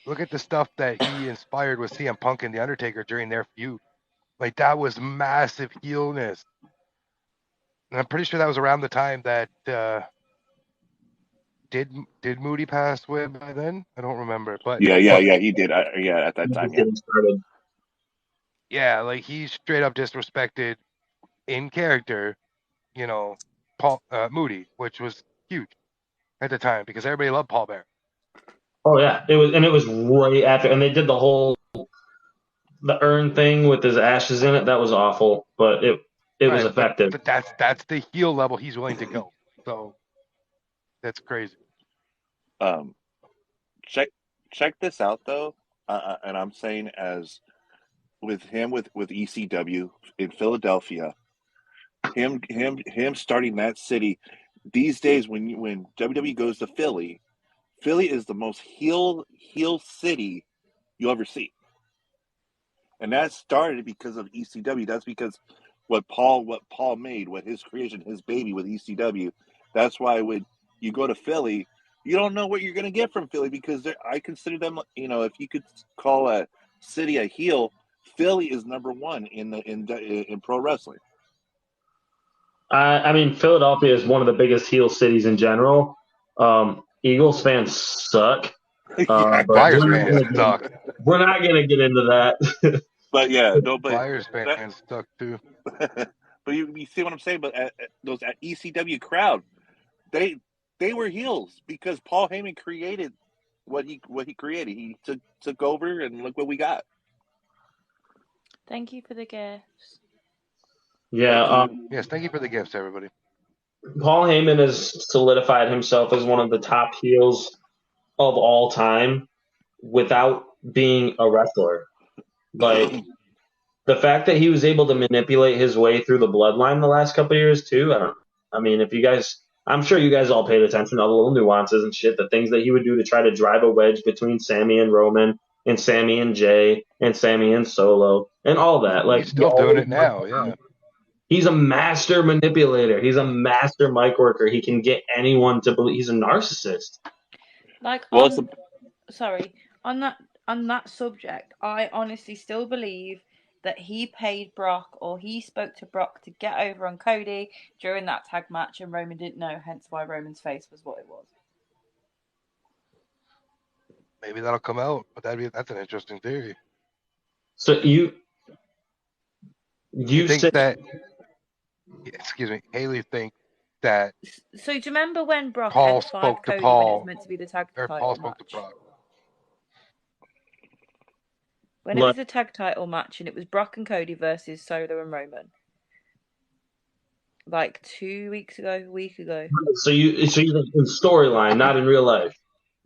look at the stuff that he inspired with CM Punk and The Undertaker during their feud. Like that was massive heelness. And I'm pretty sure that was around the time that did Moody pass away by then? I don't remember, but Yeah, he did. Yeah, at that he's time, just yeah. getting started. yeah, like he straight up disrespected in character, Paul Moody, which was huge at the time because everybody loved Paul Bear. Oh yeah. It was right after, and they did the urn thing with his ashes in it. That was awful, but it was Right, but effective. that's the heel level he's willing to go. So that's crazy. Um, check this out though, and I'm saying as with him with ECW in Philadelphia, him starting that city. These days, when WWE goes to Philly, Philly is the most heel city you'll ever see. And that started because of ECW. That's because what Paul made, what his creation, his baby with ECW. That's why when you go to Philly, you don't know what you're going to get from Philly because I consider them, if you could call a city a heel, Philly is number one in pro wrestling. I mean, Philadelphia is one of the biggest heel cities in general. Eagles fans suck, Yeah, but Flyers fans suck. we're not gonna get into that. but yeah, no, but Flyers that, fans suck too. but you see what I'm saying. But those ECW crowd, they they were heels because Paul Heyman created what he created. He took over, and look what we got. Thank you for the gifts. Yeah, Thank you. Yes, thank you for the gifts, everybody. Paul Heyman has solidified himself as one of the top heels of all time without being a wrestler. Like the fact that he was able to manipulate his way through the bloodline the last couple of years too. I mean, if you guys, I'm sure you guys all paid attention to all the little nuances and shit, the things that he would do to try to drive a wedge between Sammy and Roman, and Sammy and Jay, and Sammy and Solo, and all that. Like He's still doing it now, yeah. he's a master manipulator. He's a master mic worker. He can get anyone to believe he's a narcissist. Like Well, it's sorry, on that subject, I honestly still believe that he paid Brock or he spoke to Brock to get over on Cody during that tag match and Roman didn't know, hence why Roman's face was what it was. Maybe that'll come out, but that's an interesting theory. So you He thinks said that Haley thinks that So do you remember when Brock Paul F5 spoke to Cody when it Paul, was meant to be the tag or title Paul spoke to match? Brock. When it was a tag title match and it was Brock and Cody versus Solo and Roman. Like 2 weeks ago, a week ago. so you think in storyline, not in real life.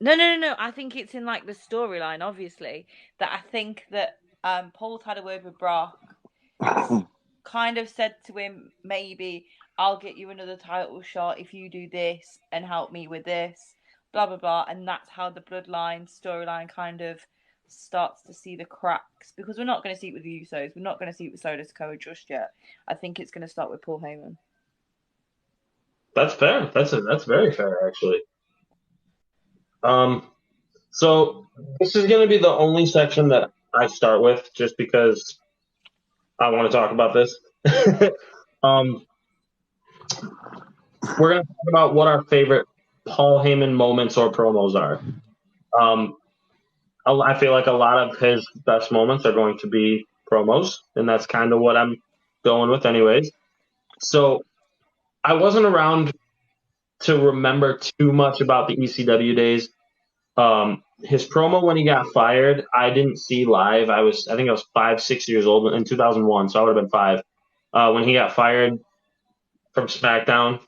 No. I think it's in like the storyline, obviously. That I think that Paul's had a word with Brock, kind of said to him, maybe I'll get you another title shot if you do this and help me with this, blah blah blah, and that's how the bloodline storyline kind of starts to see the cracks because we're not going to see it with the Usos, we're not going to see it with Solo Sikoa just yet. I think it's going to start with Paul Heyman. That's fair. That's very fair, actually. So this is going to be the only section that I start with, just because I want to talk about this. We're going to talk about what our favorite Paul Heyman moments or promos are. I feel like a lot of his best moments are going to be promos, and that's kind of what I'm going with, anyways. So I wasn't around to remember too much about the ECW days. His promo when he got fired, I didn't see live. I think I was 5, 6 years old in 2001, so I would have been 5 when he got fired from SmackDown.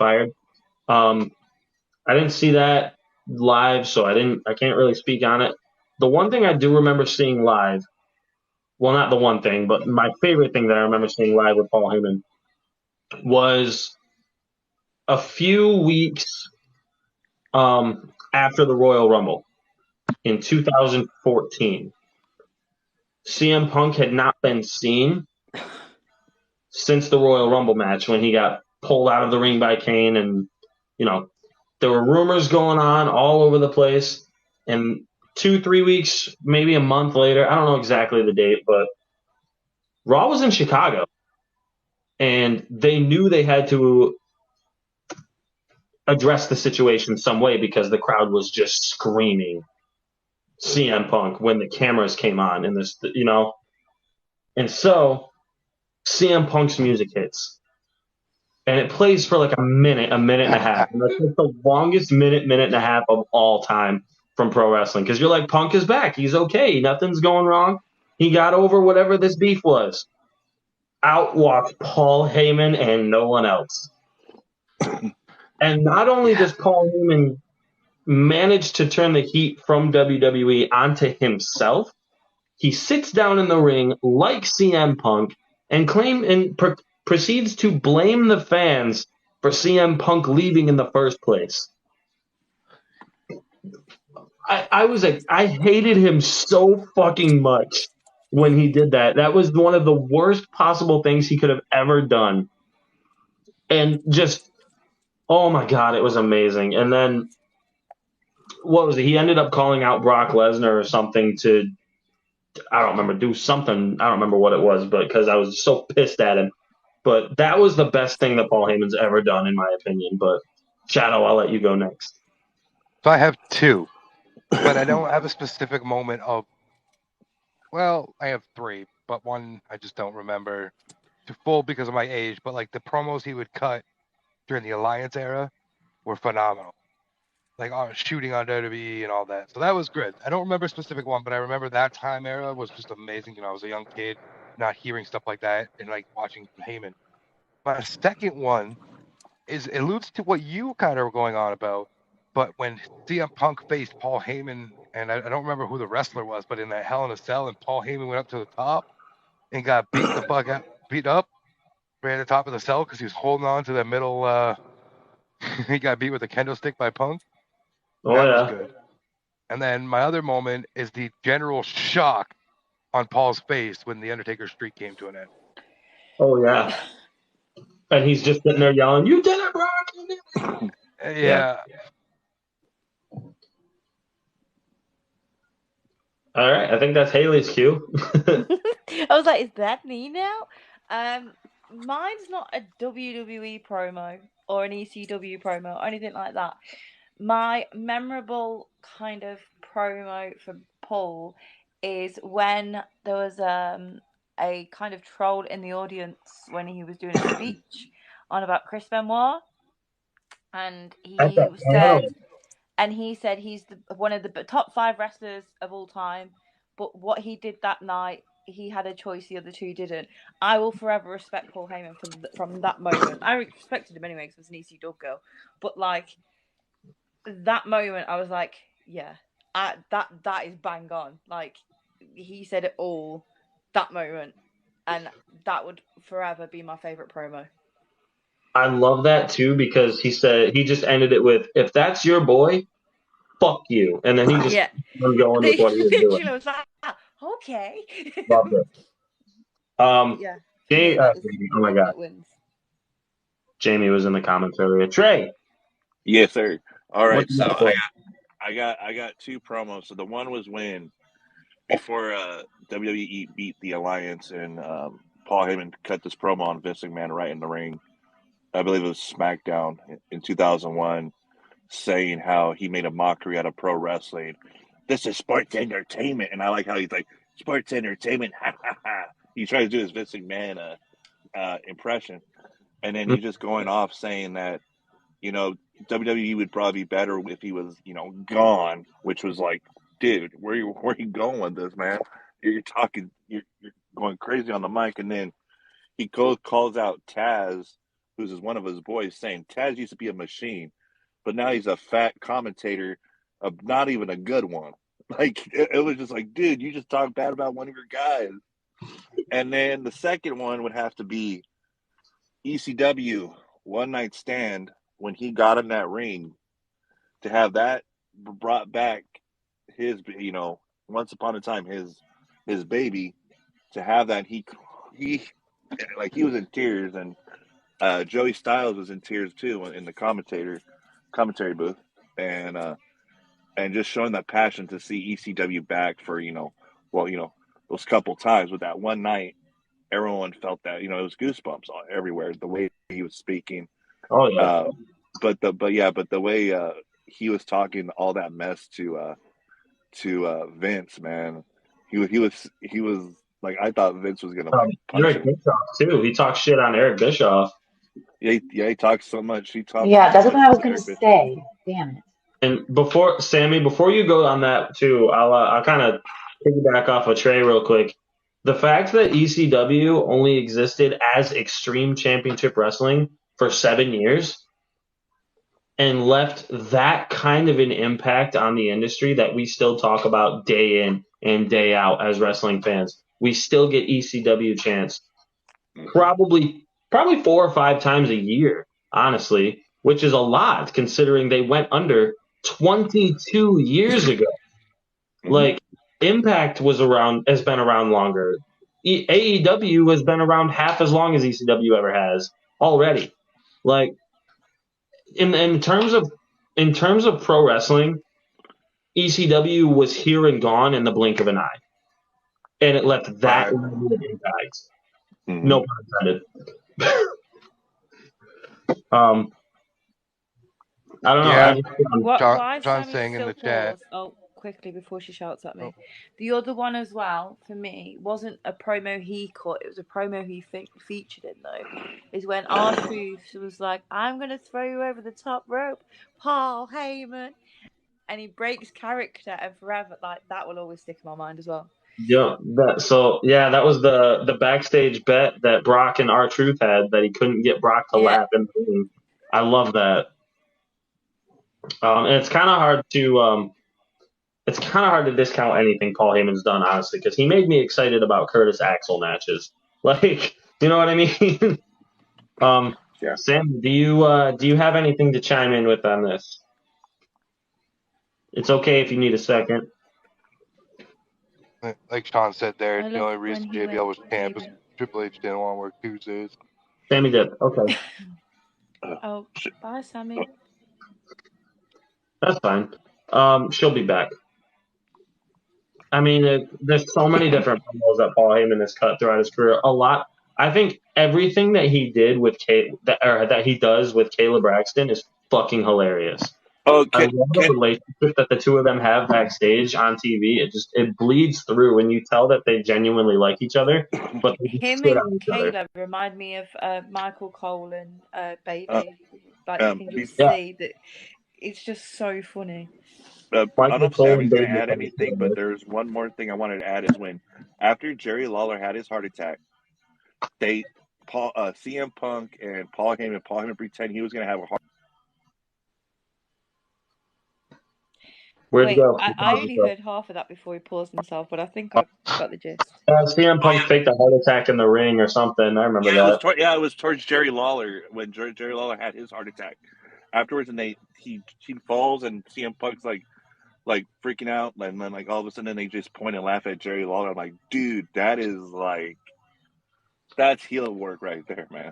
I didn't see that live, so I can't really speak on it. The one thing I do remember seeing live, well, not the one thing, but my favorite thing that I remember seeing live with Paul Heyman was a few weeks after the Royal Rumble in 2014. CM Punk had not been seen since the Royal Rumble match when he got pulled out of the ring by Kane, and there were rumors going on all over the place. And 2-3 weeks, maybe a month later, I don't know exactly the date, but Raw was in Chicago, and they knew they had to address the situation some way because the crowd was just screaming CM Punk when the cameras came on in this, and so CM Punk's music hits, and it plays for like a minute and a half, and that's like the longest minute and a half of all time from pro wrestling, because you're like, Punk is back, he's okay, nothing's going wrong, he got over whatever this beef was. Out walks Paul Heyman and no one else. And not only does Paul Heyman manage to turn the heat from WWE onto himself, he sits down in the ring like CM Punk and proceeds to blame the fans for CM Punk leaving in the first place. I hated him so fucking much when he did that. That was one of the worst possible things he could have ever done. And just, oh my God, it was amazing. And then, what was it? He ended up calling out Brock Lesnar or something to, I don't remember, do something. I don't remember what it was, but because I was so pissed at him. But that was the best thing that Paul Heyman's ever done, in my opinion. But Shadow, I'll let you go next. So I have 2, but I don't have a specific moment of. Well, I have 3, but one I just don't remember to full because of my age. But like the promos he would cut during the Alliance era were phenomenal. Like shooting on WWE and all that. So that was good. I don't remember a specific one, but I remember that time era was just amazing. I was a young kid, not hearing stuff like that and like watching Heyman. My second one alludes to what you kind of were going on about. But when CM Punk faced Paul Heyman, and I don't remember who the wrestler was, but in that Hell in a Cell, and Paul Heyman went up to the top and got beat up right at the top of the cell because he was holding on to the middle. He got beat with a kendo stick by Punk. Oh, that yeah. was good. And then my other moment is the general shock on Paul's face when the Undertaker's streak came to an end. Oh, yeah. And he's just sitting there yelling, "You did it, Brock! You did it!" Yeah. All right, I think that's Haley's cue. I was like, is that me now? Mine's not a WWE promo or an ECW promo or anything like that. My memorable kind of promo for Paul is when there was a kind of troll in the audience when he was doing a speech on about Chris Benoit, and he said he's one of the top 5 wrestlers of all time, but what he did that night, he had a choice the other 2 didn't. I will forever respect Paul Heyman from that moment. I respected him anyway because I was an ECW girl, but like that moment, I was like, yeah, that is bang on. Like he said it all that moment, and that would forever be my favorite promo. I love that too, because he just ended it with, "If that's your boy, fuck you," and then he just kept going with what he was doing. I was like, okay. Loved it. Yeah. Jamie, oh my God, Jamie was in the comments earlier. Trey. Yes, sir. All right, so I got 2 promos. So the one was when before WWE beat the Alliance, and Paul Heyman cut this promo on Vince McMahon right in the ring. I believe it was SmackDown in 2001, saying how he made a mockery out of pro wrestling. This is sports entertainment, and I like how he's like, sports entertainment, ha ha ha. He tries to do his Vince McMahon impression, and then he's just going off saying that you know, WWE would probably be better if he was, you know, gone. Which was like, dude, where are you going with this, man? You're talking, you're going crazy on the mic, and then he calls out Taz, who's one of his boys, saying Taz used to be a machine, but now he's a fat commentator, not even a good one. Like it was just like, dude, you just talked bad about one of your guys. And then the second one would have to be ECW One Night Stand when he got in that ring, to have that brought back his, you know, once upon a time his baby, to have that he like he was in tears, and Joey Styles was in tears too in the commentary booth, and just showing that passion to see ECW back for, you know, well, you know, those couple times with that one night, everyone felt that, you know, it was goosebumps everywhere, the way he was speaking. Oh yeah. But the way he was talking all that mess to Vince, man, he was like, I thought Vince was gonna like punch Eric him. Bischoff too. He talks shit on Eric Bischoff. Yeah, he talks so much. He talks Yeah, that's so what much I was to gonna Eric Bischoff. say. Damn it. And before you go on that too, I'll kind of piggyback off of Trey real quick. The fact that ECW only existed as Extreme Championship Wrestling for 7 years and left that kind of an impact on the industry that we still talk about day in and day out as wrestling fans. We still get ECW chants probably 4 or 5 times a year, honestly, which is a lot considering they went under 22 years ago. Like Impact has been around longer. AEW has been around half as long as ECW ever has already. Like in terms of pro wrestling, ECW was here and gone in the blink of an eye, and it left that level of impact. No pun intended. I don't know. Yeah. Why John's Sammy's saying in still the chat. paused? Oh, quickly before she shouts at me. The other one as well, for me, wasn't a promo he cut. It was a promo he featured in, though. Is when R-Truth was like, I'm going to throw you over the top rope, Paul Heyman. And he breaks character, and forever, like, that will always stick in my mind as well. Yeah, that was the backstage bet that Brock and R-Truth had, that he couldn't get Brock to laugh in the ring. I love that. And it's kind of hard to discount anything Paul Heyman's done, honestly, because he made me excited about Curtis Axel matches. Like, you know what I mean? Yeah. Sam, do you have anything to chime in with on this? It's okay if you need a second. Like Sean said there, I the love only reason when he JBL was went champ was Heyman. Triple H didn't want to work Tuesdays. Sammy did. Okay. Oh, bye, Sammy. That's fine. She'll be back. I mean, there's so many different promos that Paul Heyman has cut throughout his career. A lot. I think everything that he did with that he does with Kayla Braxton is fucking hilarious. Oh, I love the relationship that the two of them have backstage on TV. It bleeds through, and you tell that they genuinely like each other. But him and Kayla remind me of Michael Cole and Bailey. Like you can just see that it's just so funny. I don't know if Sammy's going to add anything, but there's one more thing I wanted to add is when, after Jerry Lawler had his heart attack, CM Punk and Paul Heyman pretend he was going to have a heart. Where'd you go? I only heard half of that before he paused himself, but I think I got the gist. CM Punk faked a heart attack in the ring or something. I remember that. It was towards Jerry Lawler when Jerry Lawler had his heart attack. Afterwards, and he falls, and CM Punk's like freaking out, and then like all of a sudden they just point and laugh at Jerry Lawler. I'm like, dude, that's heel work right there, man.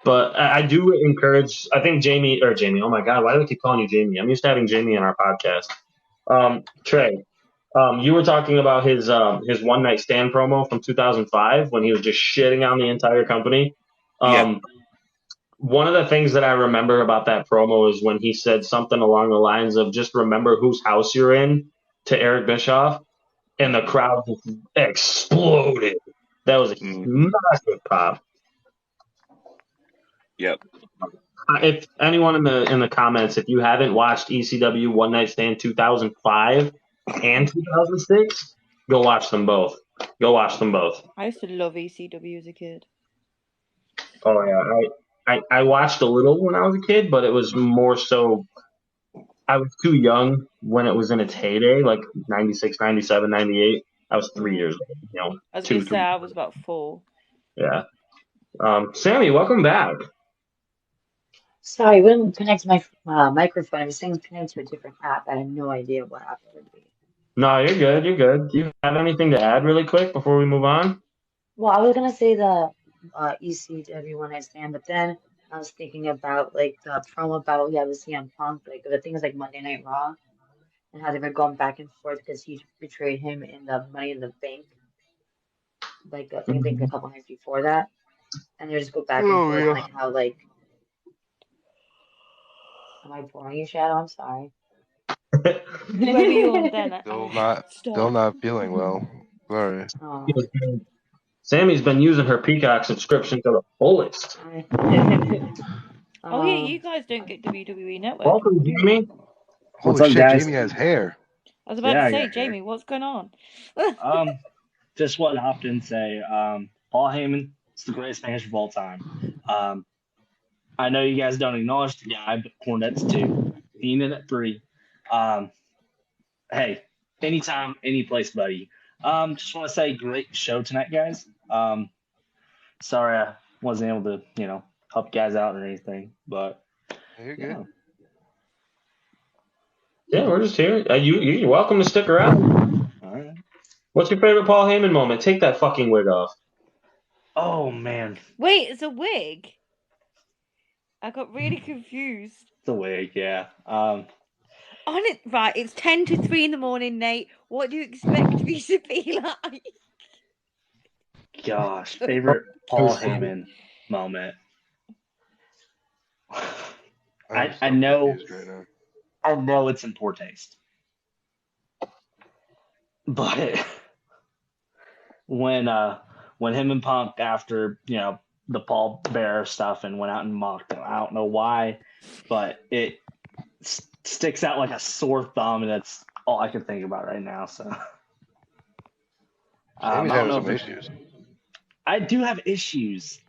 But I do encourage. I think Jamie. Oh my God, why do we keep calling you Jamie? I'm used to having Jamie in our podcast. Trey, you were talking about his one night stand promo from 2005 when he was just shitting on the entire company. One of the things that I remember about that promo is when he said something along the lines of "just remember whose house you're in" to Eric Bischoff, and the crowd exploded. That was a massive pop. Yep. if anyone in the comments, if you haven't watched ECW One Night Stand 2005 and 2006, go watch them both. Go watch them both. I used to love ECW as a kid. Oh yeah, I watched a little when I was a kid, but it was more so I was too young when it was in its heyday, like 96, 97, 98. I was 3 years old, you know. I was going to say I was about 4. Yeah. Sammy, welcome back. Sorry, I wouldn't connect my microphone. I was saying connect to a different app. I had no idea what app it would be. No, you're good. You're good. Do you have anything to add really quick before we move on? Well, I was gonna say the ECW One Night Stand, but then I was thinking about like the promo battle he had with CM Punk, like the thing is like Monday Night Raw, and how they were going back and forth because he betrayed him in the Money in the Bank, like I think a couple nights before that, and they just go back and forth, and, like how like. Am I boring you, Shadow? I'm sorry. Where were you on then? Still not feeling well. Sorry. Oh. Sammy's been using her Peacock subscription to the fullest. Oh yeah, you guys don't get WWE Network. Welcome, Jamie. Holy shit, guys? Jamie has hair. I was about to say, Jamie, what's going on? Just what I often say. Paul Heyman is the greatest manager of all time. I know you guys don't acknowledge the guy, but Cornette's 2, Heenan at 3. Hey, anytime, any place, buddy. Just want to say, great show tonight, guys. Sorry I wasn't able to, help guys out or anything, but you're good. Yeah, we're just here. You're welcome to stick around. All right. What's your favorite Paul Heyman moment? Take that fucking wig off. Oh man. Wait, it's a wig. I got really confused. It's a wig, yeah. On it, right? It's 10 to 3 in the morning, Nate. What do you expect me to be like? Gosh, favorite Paul Heyman moment. I know it's in poor taste, but when him and Punk, after the Paul Bearer stuff, and went out and mocked him, I don't know why, but it sticks out like a sore thumb, and that's all I can think about right now. So Jamie's having some issues. I do have issues.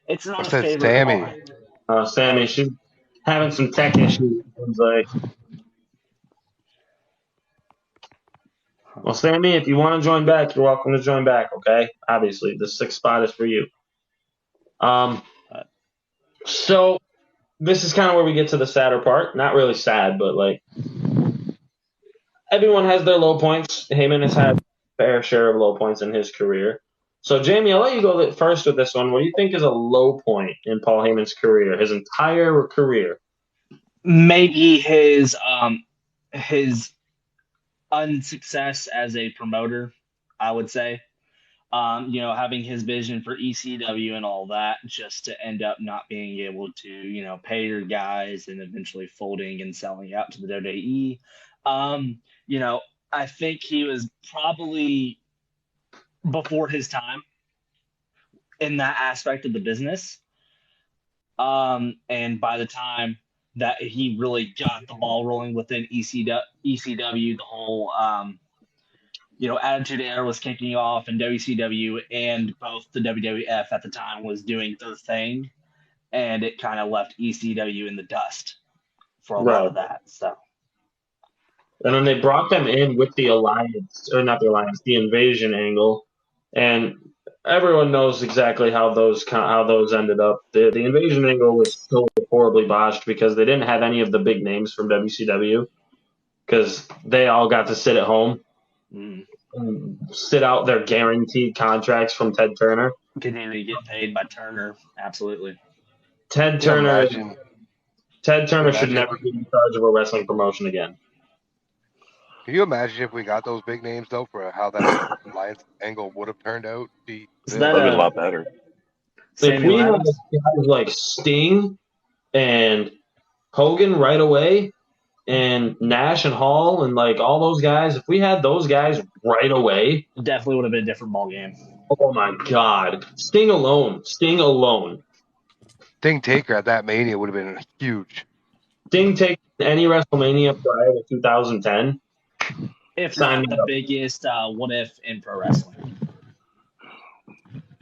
It's not What's a that, favorite. Sammy? Sammy, she's having some tech issues. Well, Sammy, if you want to join back, you're welcome to join back. Okay, obviously the 6th spot is for you. So this is kind of where we get to the sadder part. Not really sad, but like everyone has their low points. Heyman has had a fair share of low points in his career. So, Jamie, I'll let you go first with this one. What do you think is a low point in Paul Heyman's career, his entire career? Maybe his unsuccess as a promoter, I would say. Having his vision for ECW and all that, just to end up not being able to, pay your guys and eventually folding and selling out to the WWE. I think he was probably before his time in that aspect of the business. And by the time that he really got the ball rolling within ECW, the whole, Attitude Era was kicking off, and WCW and both the WWF at the time was doing their thing, and it kind of left ECW in the dust for a lot of that. So. And then they brought them in with the alliance, or not the alliance, the invasion angle, and everyone knows exactly how those ended up. The invasion angle was so horribly botched because they didn't have any of the big names from WCW, because they all got to sit at home and sit out their guaranteed contracts from Ted Turner. Continue to get paid by Turner, absolutely. Ted Turner should never be in charge of a wrestling promotion again. Can you imagine if we got those big names, though, for how that alliance angle would have turned out? That would have been a lot better. If we had guys like Sting and Hogan right away, and Nash and Hall and like all those guys, if we had those guys right away, it definitely would have been a different ball game. Oh my God, Sting alone. Sting Taker at that Mania would have been huge. Sting taking any WrestleMania prior to 2010. If Sign not me the up. biggest what if in pro wrestling.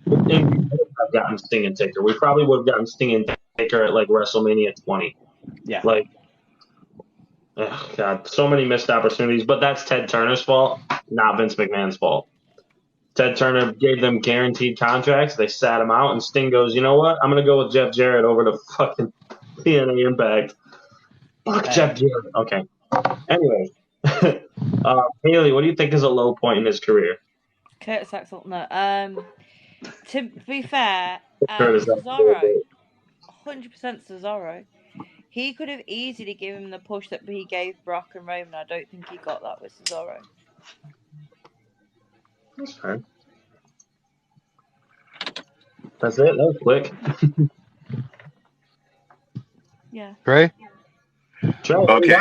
And we would have gotten Sting and Taker. We probably would have gotten Sting and Taker at like WrestleMania 20. Yeah. Like, oh God, so many missed opportunities. But that's Ted Turner's fault, not Vince McMahon's fault. Ted Turner gave them guaranteed contracts. They sat him out, and Sting goes, you know what? I'm going to go with Jeff Jarrett over to fucking TNA Impact. Fuck Jeff Jarrett. Okay. Anyway, Haley, what do you think is a low point in his career? Curtis Axel, no. To be fair, Curtis Cesaro, 100% Cesaro. He could have easily given him the push that he gave Brock and Roman. I don't think he got that with Cesaro. That's fine. That's it. That was quick. Yeah. Trey? Okay.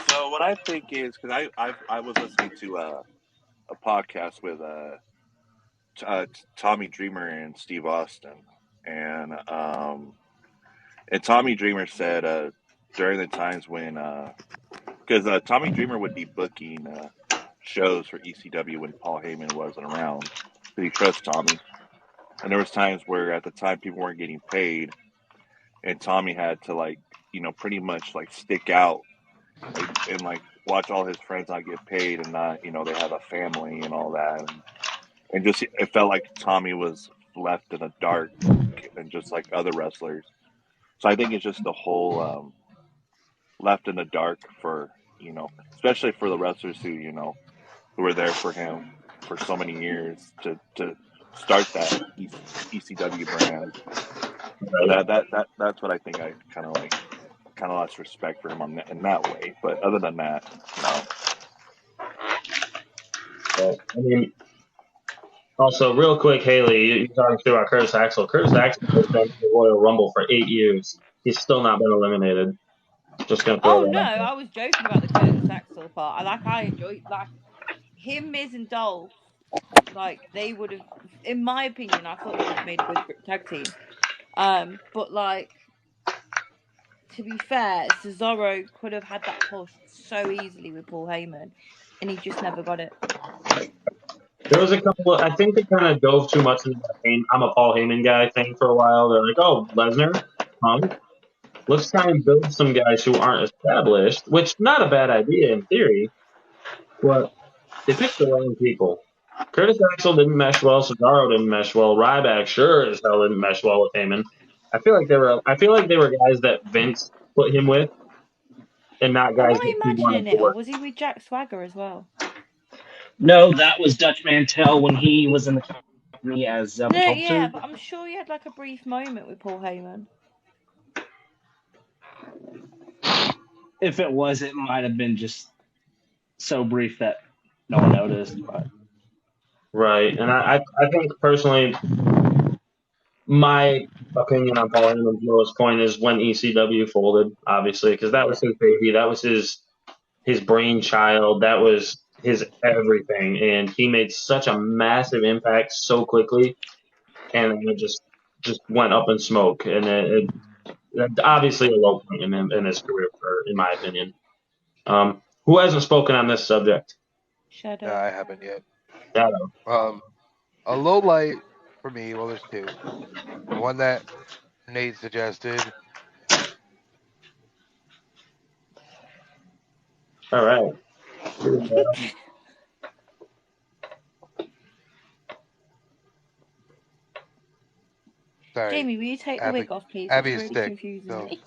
So what I think is, because I was listening to a podcast with Tommy Dreamer and Steve Austin, and Tommy Dreamer said during the times when because Tommy Dreamer would be booking shows for ECW when Paul Heyman wasn't around, because he trusts Tommy, and there was times where at the time people weren't getting paid, and Tommy had to pretty much stick out and watch all his friends not get paid, and not they have a family and all that, and just it felt like Tommy was left in the dark, and just like other wrestlers. So I think it's just the whole left in the dark for especially for the wrestlers who were there for him for so many years to start that ECW brand. That's what I think. I kind of lost respect for him in that way. But other than that, no. Well, I mean, also, real quick, Haley, you're talking about Curtis Axel. Curtis Axel has been in the Royal Rumble for 8 years. He's still not been eliminated. Just gonna throw that No, out there. I was joking about the Curtis Axel part. I enjoyed him, Miz, and Dolph. They would have, in my opinion, I thought they would have made a good tag team. But to be fair, Cesaro could have had that push so easily with Paul Heyman, and he just never got it. There was a couple I think they kind of dove too much into the I'm a Paul Heyman guy thing for a while. They're like, oh, Lesnar, Punk. Let's try and build some guys who aren't established, which not a bad idea in theory, but they picked the wrong people. Curtis Axel didn't mesh well. Cesaro didn't mesh well. Ryback sure as hell didn't mesh well with Heyman. I feel like they were guys that Vince put him with, and not guys Am I that he wanted imagining to it, or work. was he with Jack Swagger as well? No, that was Dutch Mantel when he was in the company as No, top yeah, two. but I'm sure he had a brief moment with Paul Heyman. If it was, it might have been just so brief that no one noticed. But Right, and I think personally, my opinion on Paul Heyman's lowest point is when ECW folded, obviously, because that was his baby, that was his brainchild, that was his everything, and he made such a massive impact so quickly, and it just went up in smoke, and it obviously a low point in his career, in my opinion. Who hasn't spoken on this subject? Shadow. No, I haven't yet. Shadow. A low light for me. Well, there's two. The one that Nate suggested. All right. Sorry, Jamie, will you take the wig off, please? Abby's It's really thick. confusing So me.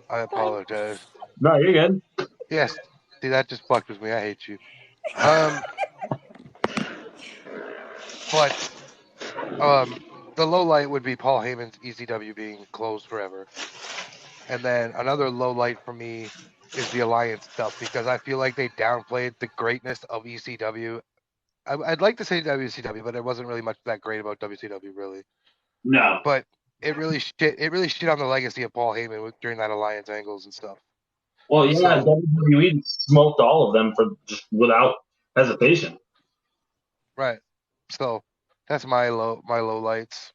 I apologize. No, you're good. Yes. See, that just fucked with me. I hate you. But the low light would be Paul Heyman's ECW being closed forever. And then another low light for me is the Alliance stuff, because I feel like they downplayed the greatness of ECW. I'd like to say WCW, but it wasn't really much that great about WCW, really. No. But it really shit on the legacy of Paul Heyman during that Alliance angles and stuff. Well, yeah, So- WWE smoked all of them for just without hesitation. Right. So that's my low lights.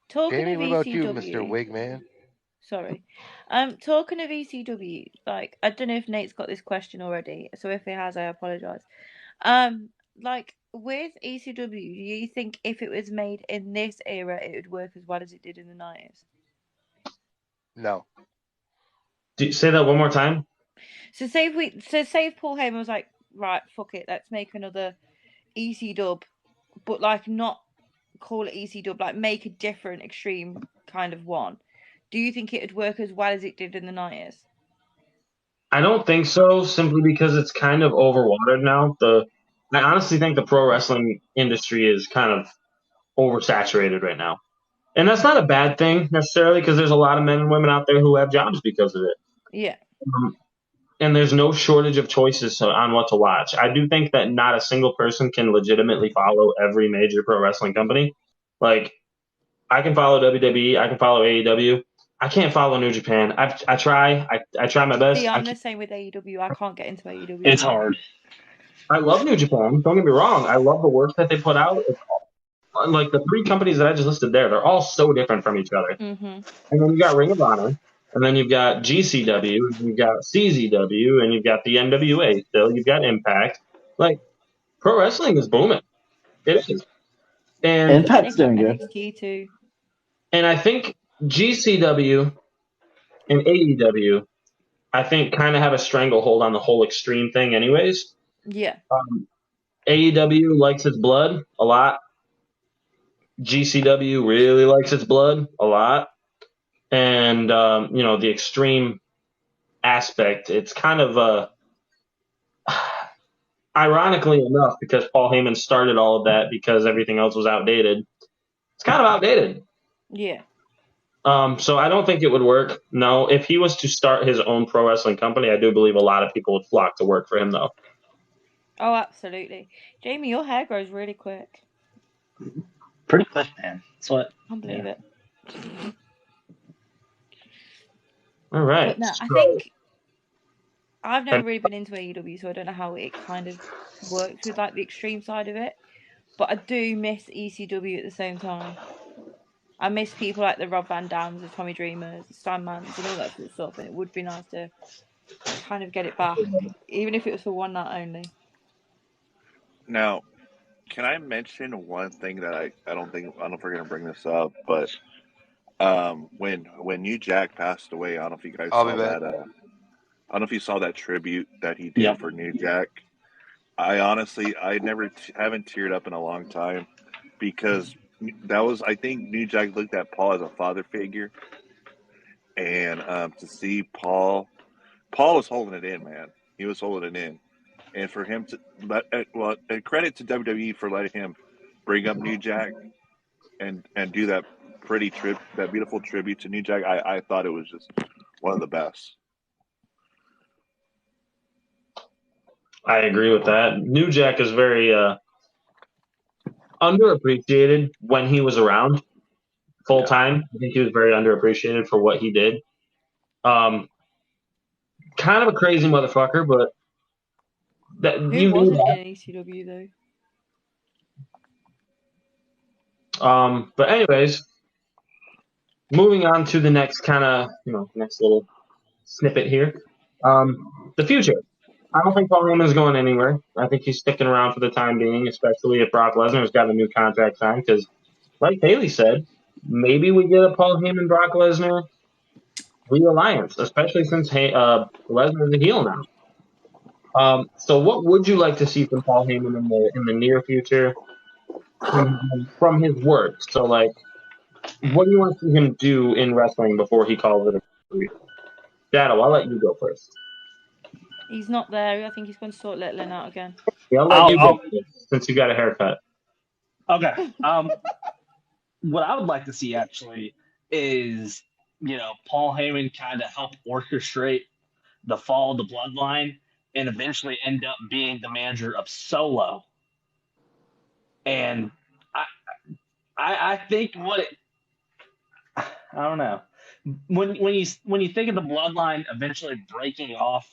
Talking Jamie, of what about you, Mr. ECW, Wigman? sorry. Talking of ECW, like I don't know if Nate's got this question already, so if he has, I apologize. Like with ECW, do you think if it was made in this era, it would work as well as it did in the 90s? No. Say that one more time. So say if Paul Heyman was like, right, fuck it, let's make another ECW, but like not call it ECW, like make a different extreme kind of one. Do you think it would work as well as it did in the 90s? I don't think so, simply because it's kind of overwatered now. I honestly think the pro wrestling industry is kind of oversaturated right now. And that's not a bad thing necessarily, because there's a lot of men and women out there who have jobs because of it. Yeah. And there's no shortage of choices on what to watch. I do think that not a single person can legitimately follow every major pro wrestling company. Like, I can follow WWE, I can follow AEW. I can't follow New Japan. I try my best. See, I'm the same with AEW. I can't get into AEW. It's hard. I love New Japan. Don't get me wrong. I love the work that they put out. Like the three companies that I just listed there, they're all so different from each other. Mm-hmm. And then you got Ring of Honor, and then you've got GCW, and you've got CZW, and you've got the NWA still. You've got Impact. Like, pro wrestling is booming. It is. And Impact's They've got doing good. NXT too. And I think GCW and AEW, I think, kind of have a stranglehold on the whole extreme thing anyways. Yeah. AEW likes its blood a lot. GCW really likes its blood a lot. And, the extreme aspect, it's kind of, ironically enough, because Paul Heyman started all of that because everything else was outdated, it's kind of outdated. Yeah. So I don't think it would work. No, if he was to start his own pro wrestling company, I do believe a lot of people would flock to work for him, though. Oh, absolutely. Jamie, your hair grows really quick. Pretty quick, man. That's what. Can't believe it. All right. But no, I think I've never really been into AEW, so I don't know how it kind of works with like the extreme side of it. But I do miss ECW at the same time. I miss people like the Rob Van Dams, the Tommy Dreamers, the Stan Mans, and all that sort of stuff. And it would be nice to kind of get it back, even if it was for one night only. Now, can I mention one thing that I don't know if we're gonna bring this up, but when New Jack passed away, I don't know if you guys saw that. I don't know if you saw that tribute that he did for New Jack. I honestly, haven't teared up in a long time, because I think New Jack looked at Paul as a father figure, and to see Paul was holding it in, man. He was holding it in, and for him to and credit to WWE for letting him bring up New Jack and do that beautiful tribute to New Jack. I thought it was just one of the best. I agree with that. New Jack is very underappreciated when he was around full time. I think he was very underappreciated for what he did. Kind of a crazy motherfucker, but Who wasn't in ECW though. But anyways, moving on to the next kind of next little snippet here. The future. I don't think Paul Heyman's going anywhere. I think he's sticking around for the time being, especially if Brock Lesnar's got a new contract signed. Because, like Haley said, maybe we get a Paul Heyman Brock Lesnar realliance, especially since Lesnar's a heel now. So, what would you like to see from Paul Heyman in the near future from his work? So, like, what do you want to see him do in wrestling before he calls it a career? Shadow, I'll let you go first. He's not there. I think he's going to sort Littlin out again. Yeah, I'll let you go first, since you got a haircut. Okay. What I would like to see actually is, Paul Heyman kind of help orchestrate the fall of the bloodline and eventually end up being the manager of Solo. And I think I don't know. When you think of the bloodline eventually breaking off,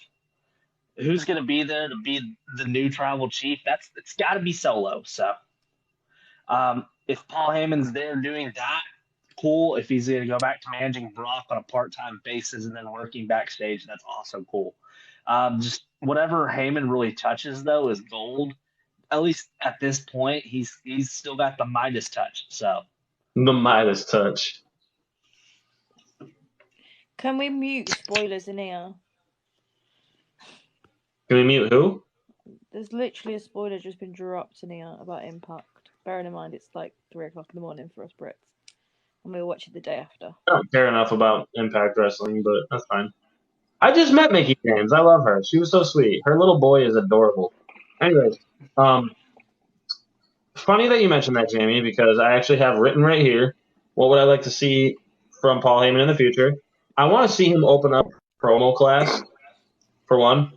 who's going to be there to be the new tribal chief? It's got to be Solo. So, if Paul Heyman's there doing that, cool. If he's going to go back to managing Brock on a part-time basis and then working backstage, that's also cool. Just whatever Heyman really touches, though, is gold. At least at this point, he's still got the Midas touch. So The Midas touch. Can we mute spoilers in here? Can we mute who? There's literally a spoiler just been dropped in here about Impact. Bearing in mind it's like 3 o'clock in the morning for us Brits. And we'll watch it the day after. I don't care enough about Impact Wrestling, but that's fine. I just met Mickey James. I love her. She was so sweet. Her little boy is adorable. Anyways, funny that you mentioned that, Jamie, because I actually have written right here what would I like to see from Paul Heyman in the future. I want to see him open up a promo class, for one.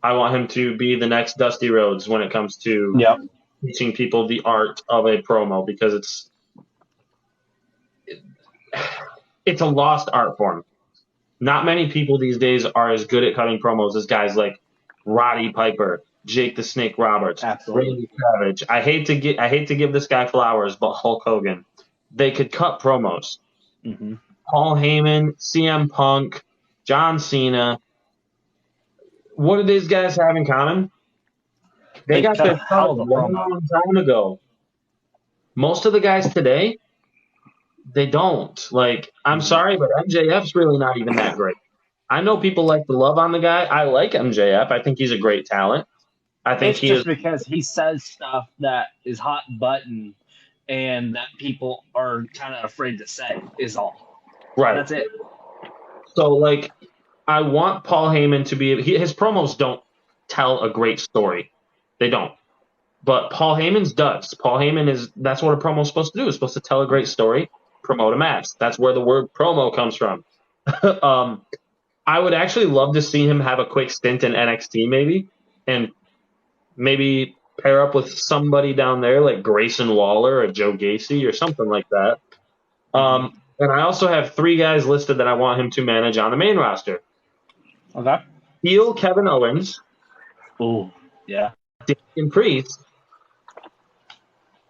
I want him to be the next Dusty Rhodes when it comes to teaching people the art of a promo, because it's a lost art form. Not many people these days are as good at cutting promos as guys like Roddy Piper, Jake the Snake Roberts, Randy Savage. I hate to give this guy flowers, but Hulk Hogan. They could cut promos. Mm-hmm. Paul Heyman, CM Punk, John Cena. What do these guys have in common? They got their start a long time ago. Most of the guys today, they don't. Like, I'm sorry, but MJF's really not even that great. I know people like to love on the guy. I like MJF. I think he's a great talent. I think because he says stuff that is hot button and that people are kind of afraid to say is all. Right. That's it. So, like, I want Paul Heyman to be – his promos don't tell a great story. They don't. But Paul Heyman's does. Paul Heyman that's what a promo is supposed to do. It's supposed to tell a great story, promote a match. That's where the word promo comes from. I would actually love to see him have a quick stint in NXT maybe, and maybe pair up with somebody down there like Grayson Waller or Joe Gacy or something like that. And I also have 3 guys listed that I want him to manage on the main roster. Okay. Heel Kevin Owens. Oh, yeah. Damian Priest.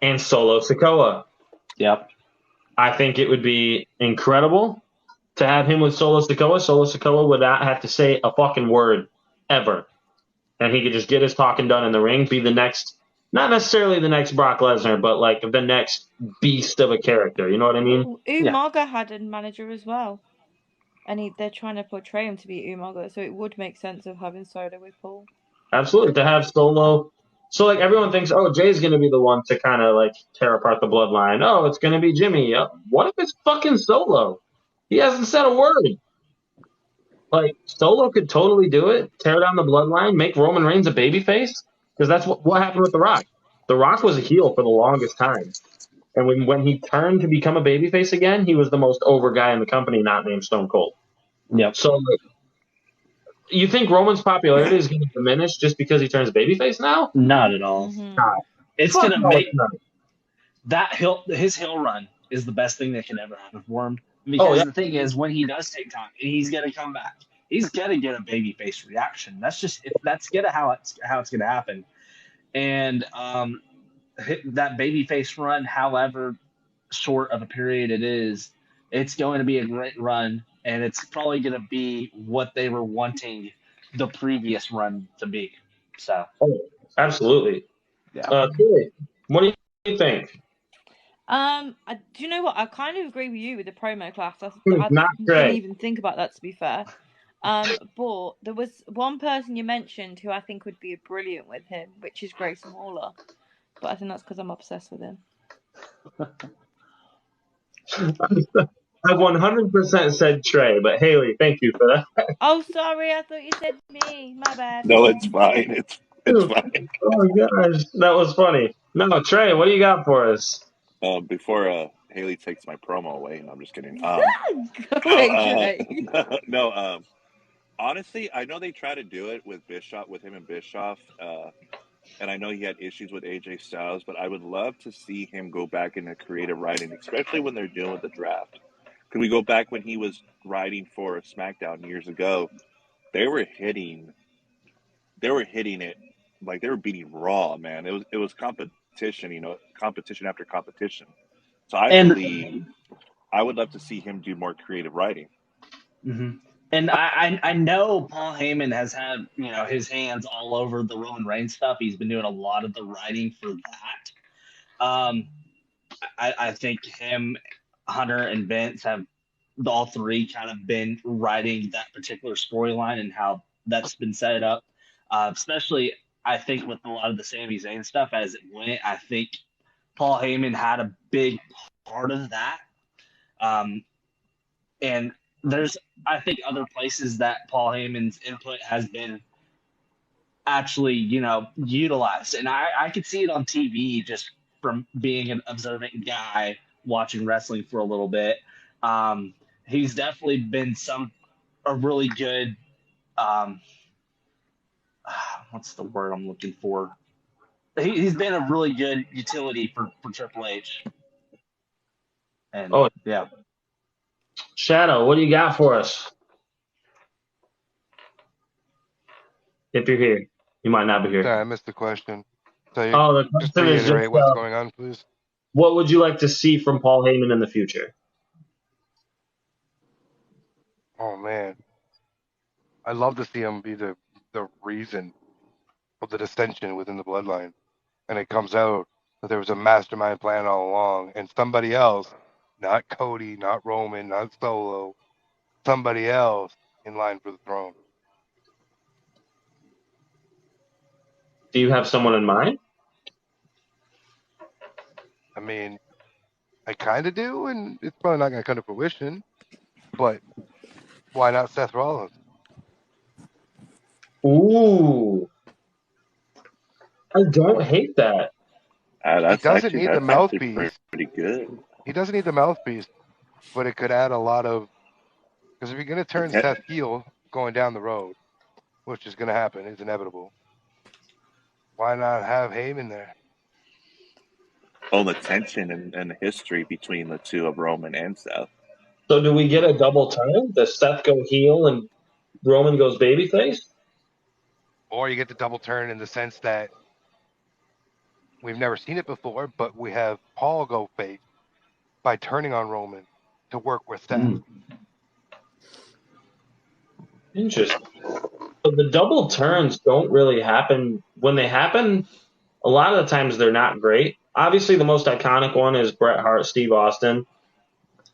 And Solo Sikoa. Yep. I think it would be incredible to have him with Solo Sikoa. Solo Sikoa would not have to say a fucking word ever. And he could just get his talking done in the ring, be the next, not necessarily the next Brock Lesnar, but like the next beast of a character. You know what I mean? Umaga had a manager as well. And they're trying to portray him to be Umaga, so it would make sense of having Solo with Paul. Absolutely. To have Solo. So, like, everyone thinks, oh, Jay's going to be the one to kind of, like, tear apart the bloodline. Oh, it's going to be Jimmy. What if it's fucking Solo? He hasn't said a word. Like, Solo could totally do it, tear down the bloodline, make Roman Reigns a babyface, because that's what happened with The Rock. The Rock was a heel for the longest time. And when he turned to become a babyface again, he was the most over guy in the company, not named Stone Cold. Yep. So, like, you think Roman's popularity is going to diminish just because he turns babyface now? Not at all. Mm-hmm. Nah. It's going to make his heel run is the best thing that can ever happen for him. Because the thing is, when he does take time and he's going to come back, he's going to get a babyface reaction. That's going to how it's going to happen. And that babyface run, however short of a period it is, it's going to be a great run. And it's probably going to be what they were wanting the previous run to be. So, absolutely. Yeah. What do you think? Do you know what? I kind of agree with you with the promo class. I didn't even think about that, to be fair. But there was one person you mentioned who I think would be brilliant with him, which is Grayson Waller. But I think that's because I'm obsessed with him. I 100% said Trey, but Haley, thank you for that. Oh, sorry, I thought you said me. My bad. No, it's fine. It's fine. Oh gosh, that was funny. No, Trey, what do you got for us? Before Haley takes my promo away, and I'm just kidding. No, honestly, I know they try to do it with him and Bischoff, and I know he had issues with AJ Styles, but I would love to see him go back into creative writing, especially when they're dealing with the draft. Could we go back when he was writing for SmackDown years ago? They were hitting it like they were beating Raw, man. It was competition, competition after competition. So I believe I would love to see him do more creative writing. Mm-hmm. And I know Paul Heyman has had his hands all over the Roman Reigns stuff. He's been doing a lot of the writing for that. I think him, Hunter, and Vince have all three kind of been writing that particular storyline and how that's been set up. Especially, I think with a lot of the Sami Zayn stuff as it went, I think Paul Heyman had a big part of that. And there's, I think, other places that Paul Heyman's input has been actually, utilized. And I could see it on TV just from being an observant guy watching wrestling for a little bit. He's definitely been a really good, what's the word I'm looking for? He's been a really good utility for Triple H. And yeah. Shadow, what do you got for us? If you're here, you might not be here. Sorry, I missed the question. So the question just reiterate what's going on, please. What would you like to see from Paul Heyman in the future? Oh man, I'd love to see him be the reason of the dissension within the bloodline, and it comes out that there was a mastermind plan all along, and somebody else, not Cody, not Roman, not Solo, somebody else in line for the throne. Do you have someone in mind? I mean, I kind of do, and it's probably not going to come to fruition, but why not Seth Rollins? Ooh. I don't hate that. He doesn't need the mouthpiece. Pretty good. He doesn't need the mouthpiece, but it could add a lot of... Because if you're going to turn Seth heel going down the road, which is going to happen, it's inevitable, why not have Heyman there? Oh, the tension and the history between the two of Roman and Seth. So do we get a double turn? Does Seth go heel and Roman goes babyface? Or you get the double turn in the sense that we've never seen it before, but we have Paul go face by turning on Roman to work with Seth. Interesting. So the double turns don't really happen. When they happen, a lot of the times they're not great. Obviously, the most iconic one is Bret Hart, Steve Austin.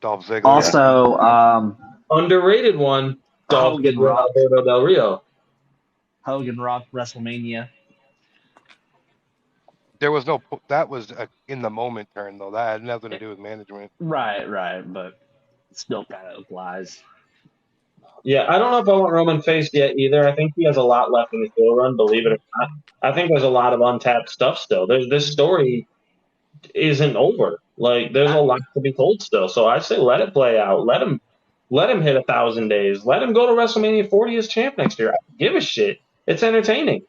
Dolph Ziggler. Also, underrated one, Hogan Rock. Alberto Del Rio. Hogan Rock WrestleMania. There was no, that was in the moment turn though. That had nothing to do with management. Right, but it still kind of applies. Yeah, I don't know if I want Roman face yet either. I think he has a lot left in the heel run, believe it or not. I think there's a lot of untapped stuff still. This story isn't over. Like, there's a lot to be told still. So I say let it play out. Let him hit 1,000 days. Let him go to WrestleMania 40 as champ next year. I don't give a shit. It's entertaining.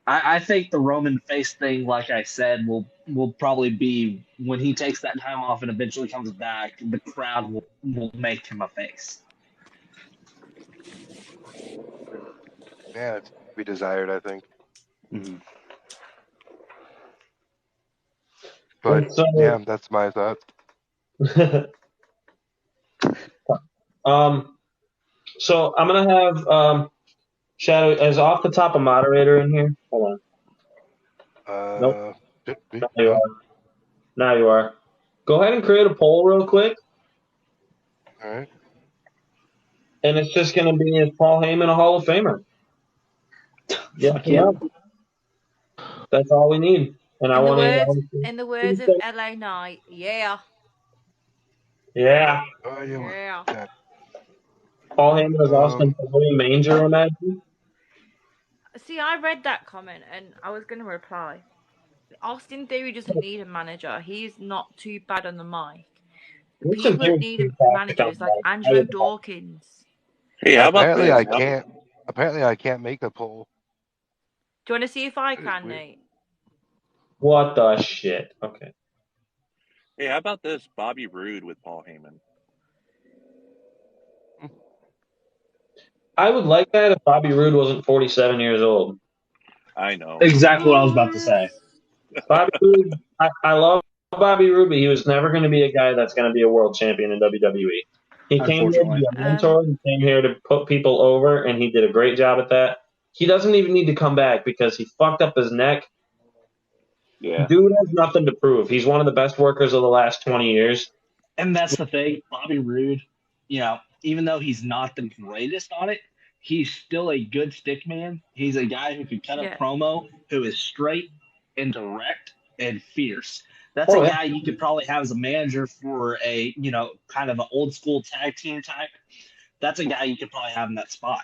I think the Roman face thing, like I said, will probably be when he takes that time off and eventually comes back, the crowd will make him a face. Yeah, it's to be desired, I think. Mm-hmm. But yeah, that's my thoughts. So I'm gonna have Shadow as off the top of moderator in here. Hold on. Nope. Now you are. Go ahead and create a poll real quick. All right. And it's just gonna be, is Paul Heyman a Hall of Famer? Yeah. That's all we need. And in the words of LA Knight, yeah. Yeah. Yeah. Paul Heyman is Austin Theory manger, imagine. See, I read that comment and I was going to reply. Austin Theory doesn't need a manager. He's not too bad on the mic. The people that need managers like Angelo Dawkins. Hey, how about apparently I can't make a poll. Do you want to see if I can, Nate? What the shit? Okay. Hey, how about this? Bobby Roode with Paul Heyman. I would like that if Bobby Roode wasn't 47 years old. I know. Exactly what I was about to say. Bobby Roode, I love Bobby Roode, he was never going to be a guy that's going to be a world champion in WWE. He came here to be a mentor. He came here to put people over, and he did a great job at that. He doesn't even need to come back because he fucked up his neck. Yeah. Dude has nothing to prove. He's one of the best workers of the last 20 years. And that's the thing, Bobby Roode, even though he's not the greatest on it, he's still a good stick man. He's a guy who can cut a promo, who is straight and direct and fierce. That's a guy you could probably have as a manager for a, kind of an old school tag team type. That's a guy you could probably have in that spot.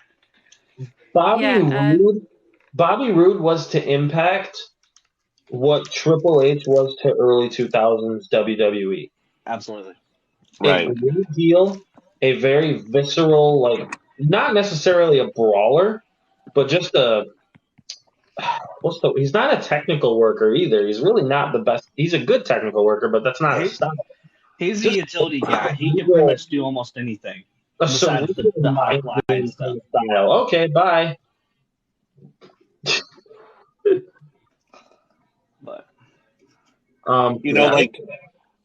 Bobby Roode was to Impact what Triple H was to early 2000s WWE. Absolutely. Right. A great heel, a very visceral, not necessarily a brawler, but just he's not a technical worker either. He's really not the best. He's a good technical worker, but that's not his style. He's a utility guy. He can pretty much do almost anything. Besides the high flying stuff. Style. Okay, bye. But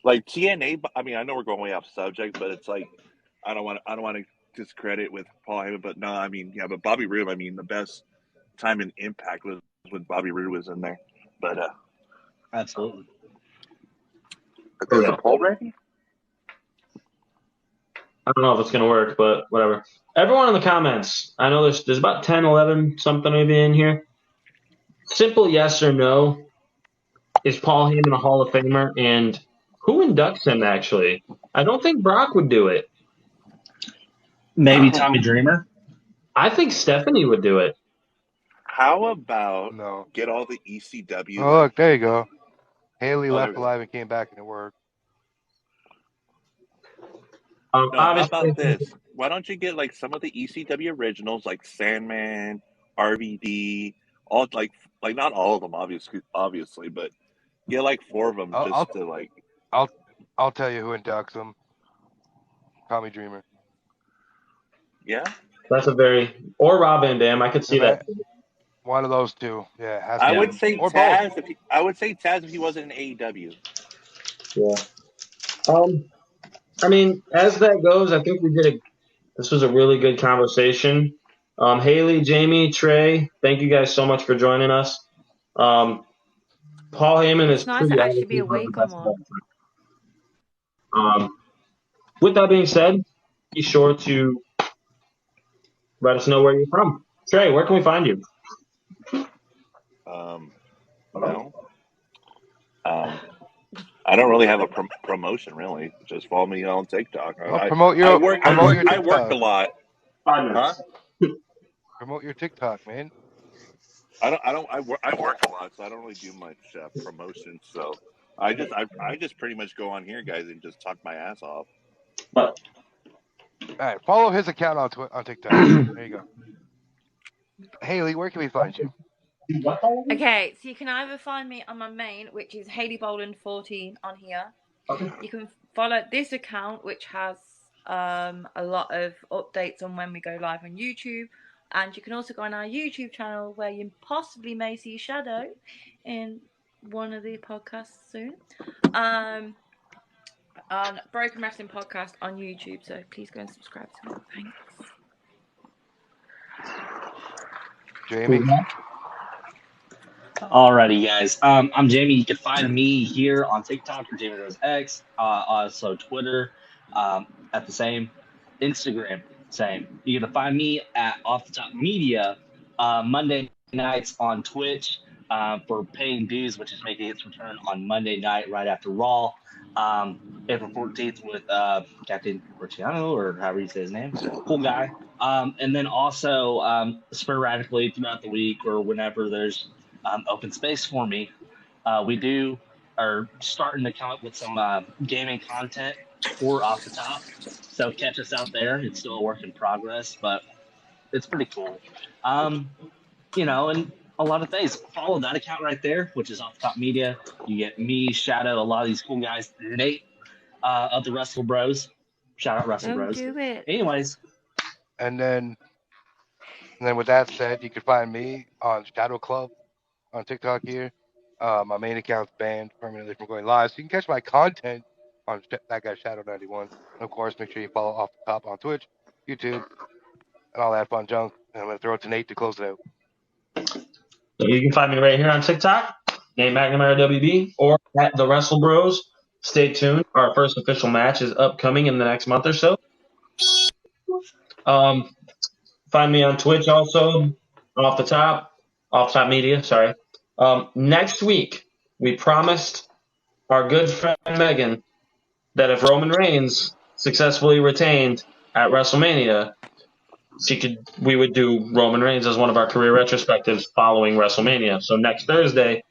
like TNA. I mean, I know we're going way off subject, but it's like I don't want to discredit with Paul Heyman, but no, I mean, yeah, but Bobby Roode. I mean, the best time in Impact was when Bobby Roode was in there. But absolutely. Is the poll ready? I don't know if it's going to work, but whatever. Everyone in the comments, I know there's about 10, 11, something maybe in here. Simple yes or no. Is Paul Heyman a Hall of Famer? And who inducts him, actually? I don't think Brock would do it. Maybe Tommy Dreamer? I think Stephanie would do it. How about get all the ECW? Oh, look, there you go. Haley left alive and came back and it worked. No, how about this? Why don't you get like some of the ECW originals, like Sandman, RVD, all like not all of them, obviously, but get like 4 of them to like. I'll tell you who inducts them. Tommy Dreamer. Yeah. That's or Rob Van Dam. I could see that. One of those two. Yeah. I would say Taz. I would say Taz if he wasn't in AEW. Yeah. I mean, as that goes, I think this was a really good conversation. Haley, Jamie, Trey, thank you guys so much for joining us. Paul Heyman is nice to actually be awake on one. With that being said, be sure to let us know where you're from. Trey, where can we find you? I don't really have a promotion, really. Just follow me on TikTok. I work a lot. Huh? Promote your TikTok, man. I work a lot, so I don't really do much promotion. So I just pretty much go on here, guys, and just talk my ass off. But all right, follow his account on TikTok. There you go. Haley, where can we find you? Okay, so you can either find me on my main, which is Haley Boland 14 on here. Okay. You can follow this account, which has a lot of updates on when we go live on YouTube. And you can also go on our YouTube channel where you possibly may see Shadow in one of the podcasts soon. On Broken Wrestling Podcast on YouTube. So please go and subscribe to it. Thanks. Jamie? Alrighty, guys. I'm Jamie. You can find me here on TikTok for Jamie Rose X. Also Twitter at the same. Instagram, same. You're going to find me at Off the Top Media Monday nights on Twitch for paying dues, which is making its return on Monday night right after Raw. April 14th with Captain Ricciano, or however you say his name. Cool guy. And then also sporadically throughout the week or whenever there's open space for me, we are starting to come up with some gaming content for Off the Top. So catch us out there. It's still a work in progress, but it's pretty cool. And a lot of things. Follow that account right there, which is Off the Top Media. You get me, Shadow, a lot of these cool guys, Nate of the Wrestle Bros. Shout out Wrestle Bros. Do it. Anyways. And then with that said, you can find me on Shadow Club on TikTok here. My main account's banned permanently from going live, so you can catch my content on that guy Shadow 91. And of course, make sure you follow Off the Top on Twitch, YouTube, and all that fun junk. And I'm gonna throw it to Nate to close it out. So you can find me right here on TikTok, Nate McNamara WB, or at the Wrestle Bros. Stay tuned. Our first official match is upcoming in the next month or so. Find me on Twitch also, off the top media, sorry. Next week, we promised our good friend Megan that if Roman Reigns successfully retained at WrestleMania, we would do Roman Reigns as one of our career retrospectives following WrestleMania. So next Thursday,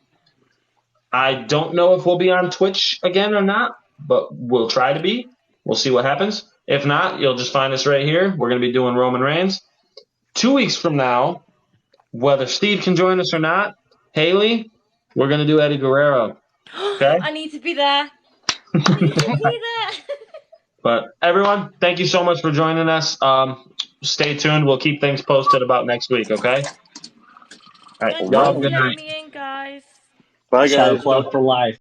I don't know if we'll be on Twitch again or not, but we'll try to be. We'll see what happens. If not, you'll just find us right here. We're going to be doing Roman Reigns. 2 weeks from now, whether Steve can join us or not, Haley, we're going to do Eddie Guerrero. Okay? I need to be there. I need to be there. But everyone, thank you so much for joining us. Stay tuned. We'll keep things posted about next week, okay? All right. And Y'all have thanks a for good letting night. me in, guys. Bye, Shadow guys. Club for life.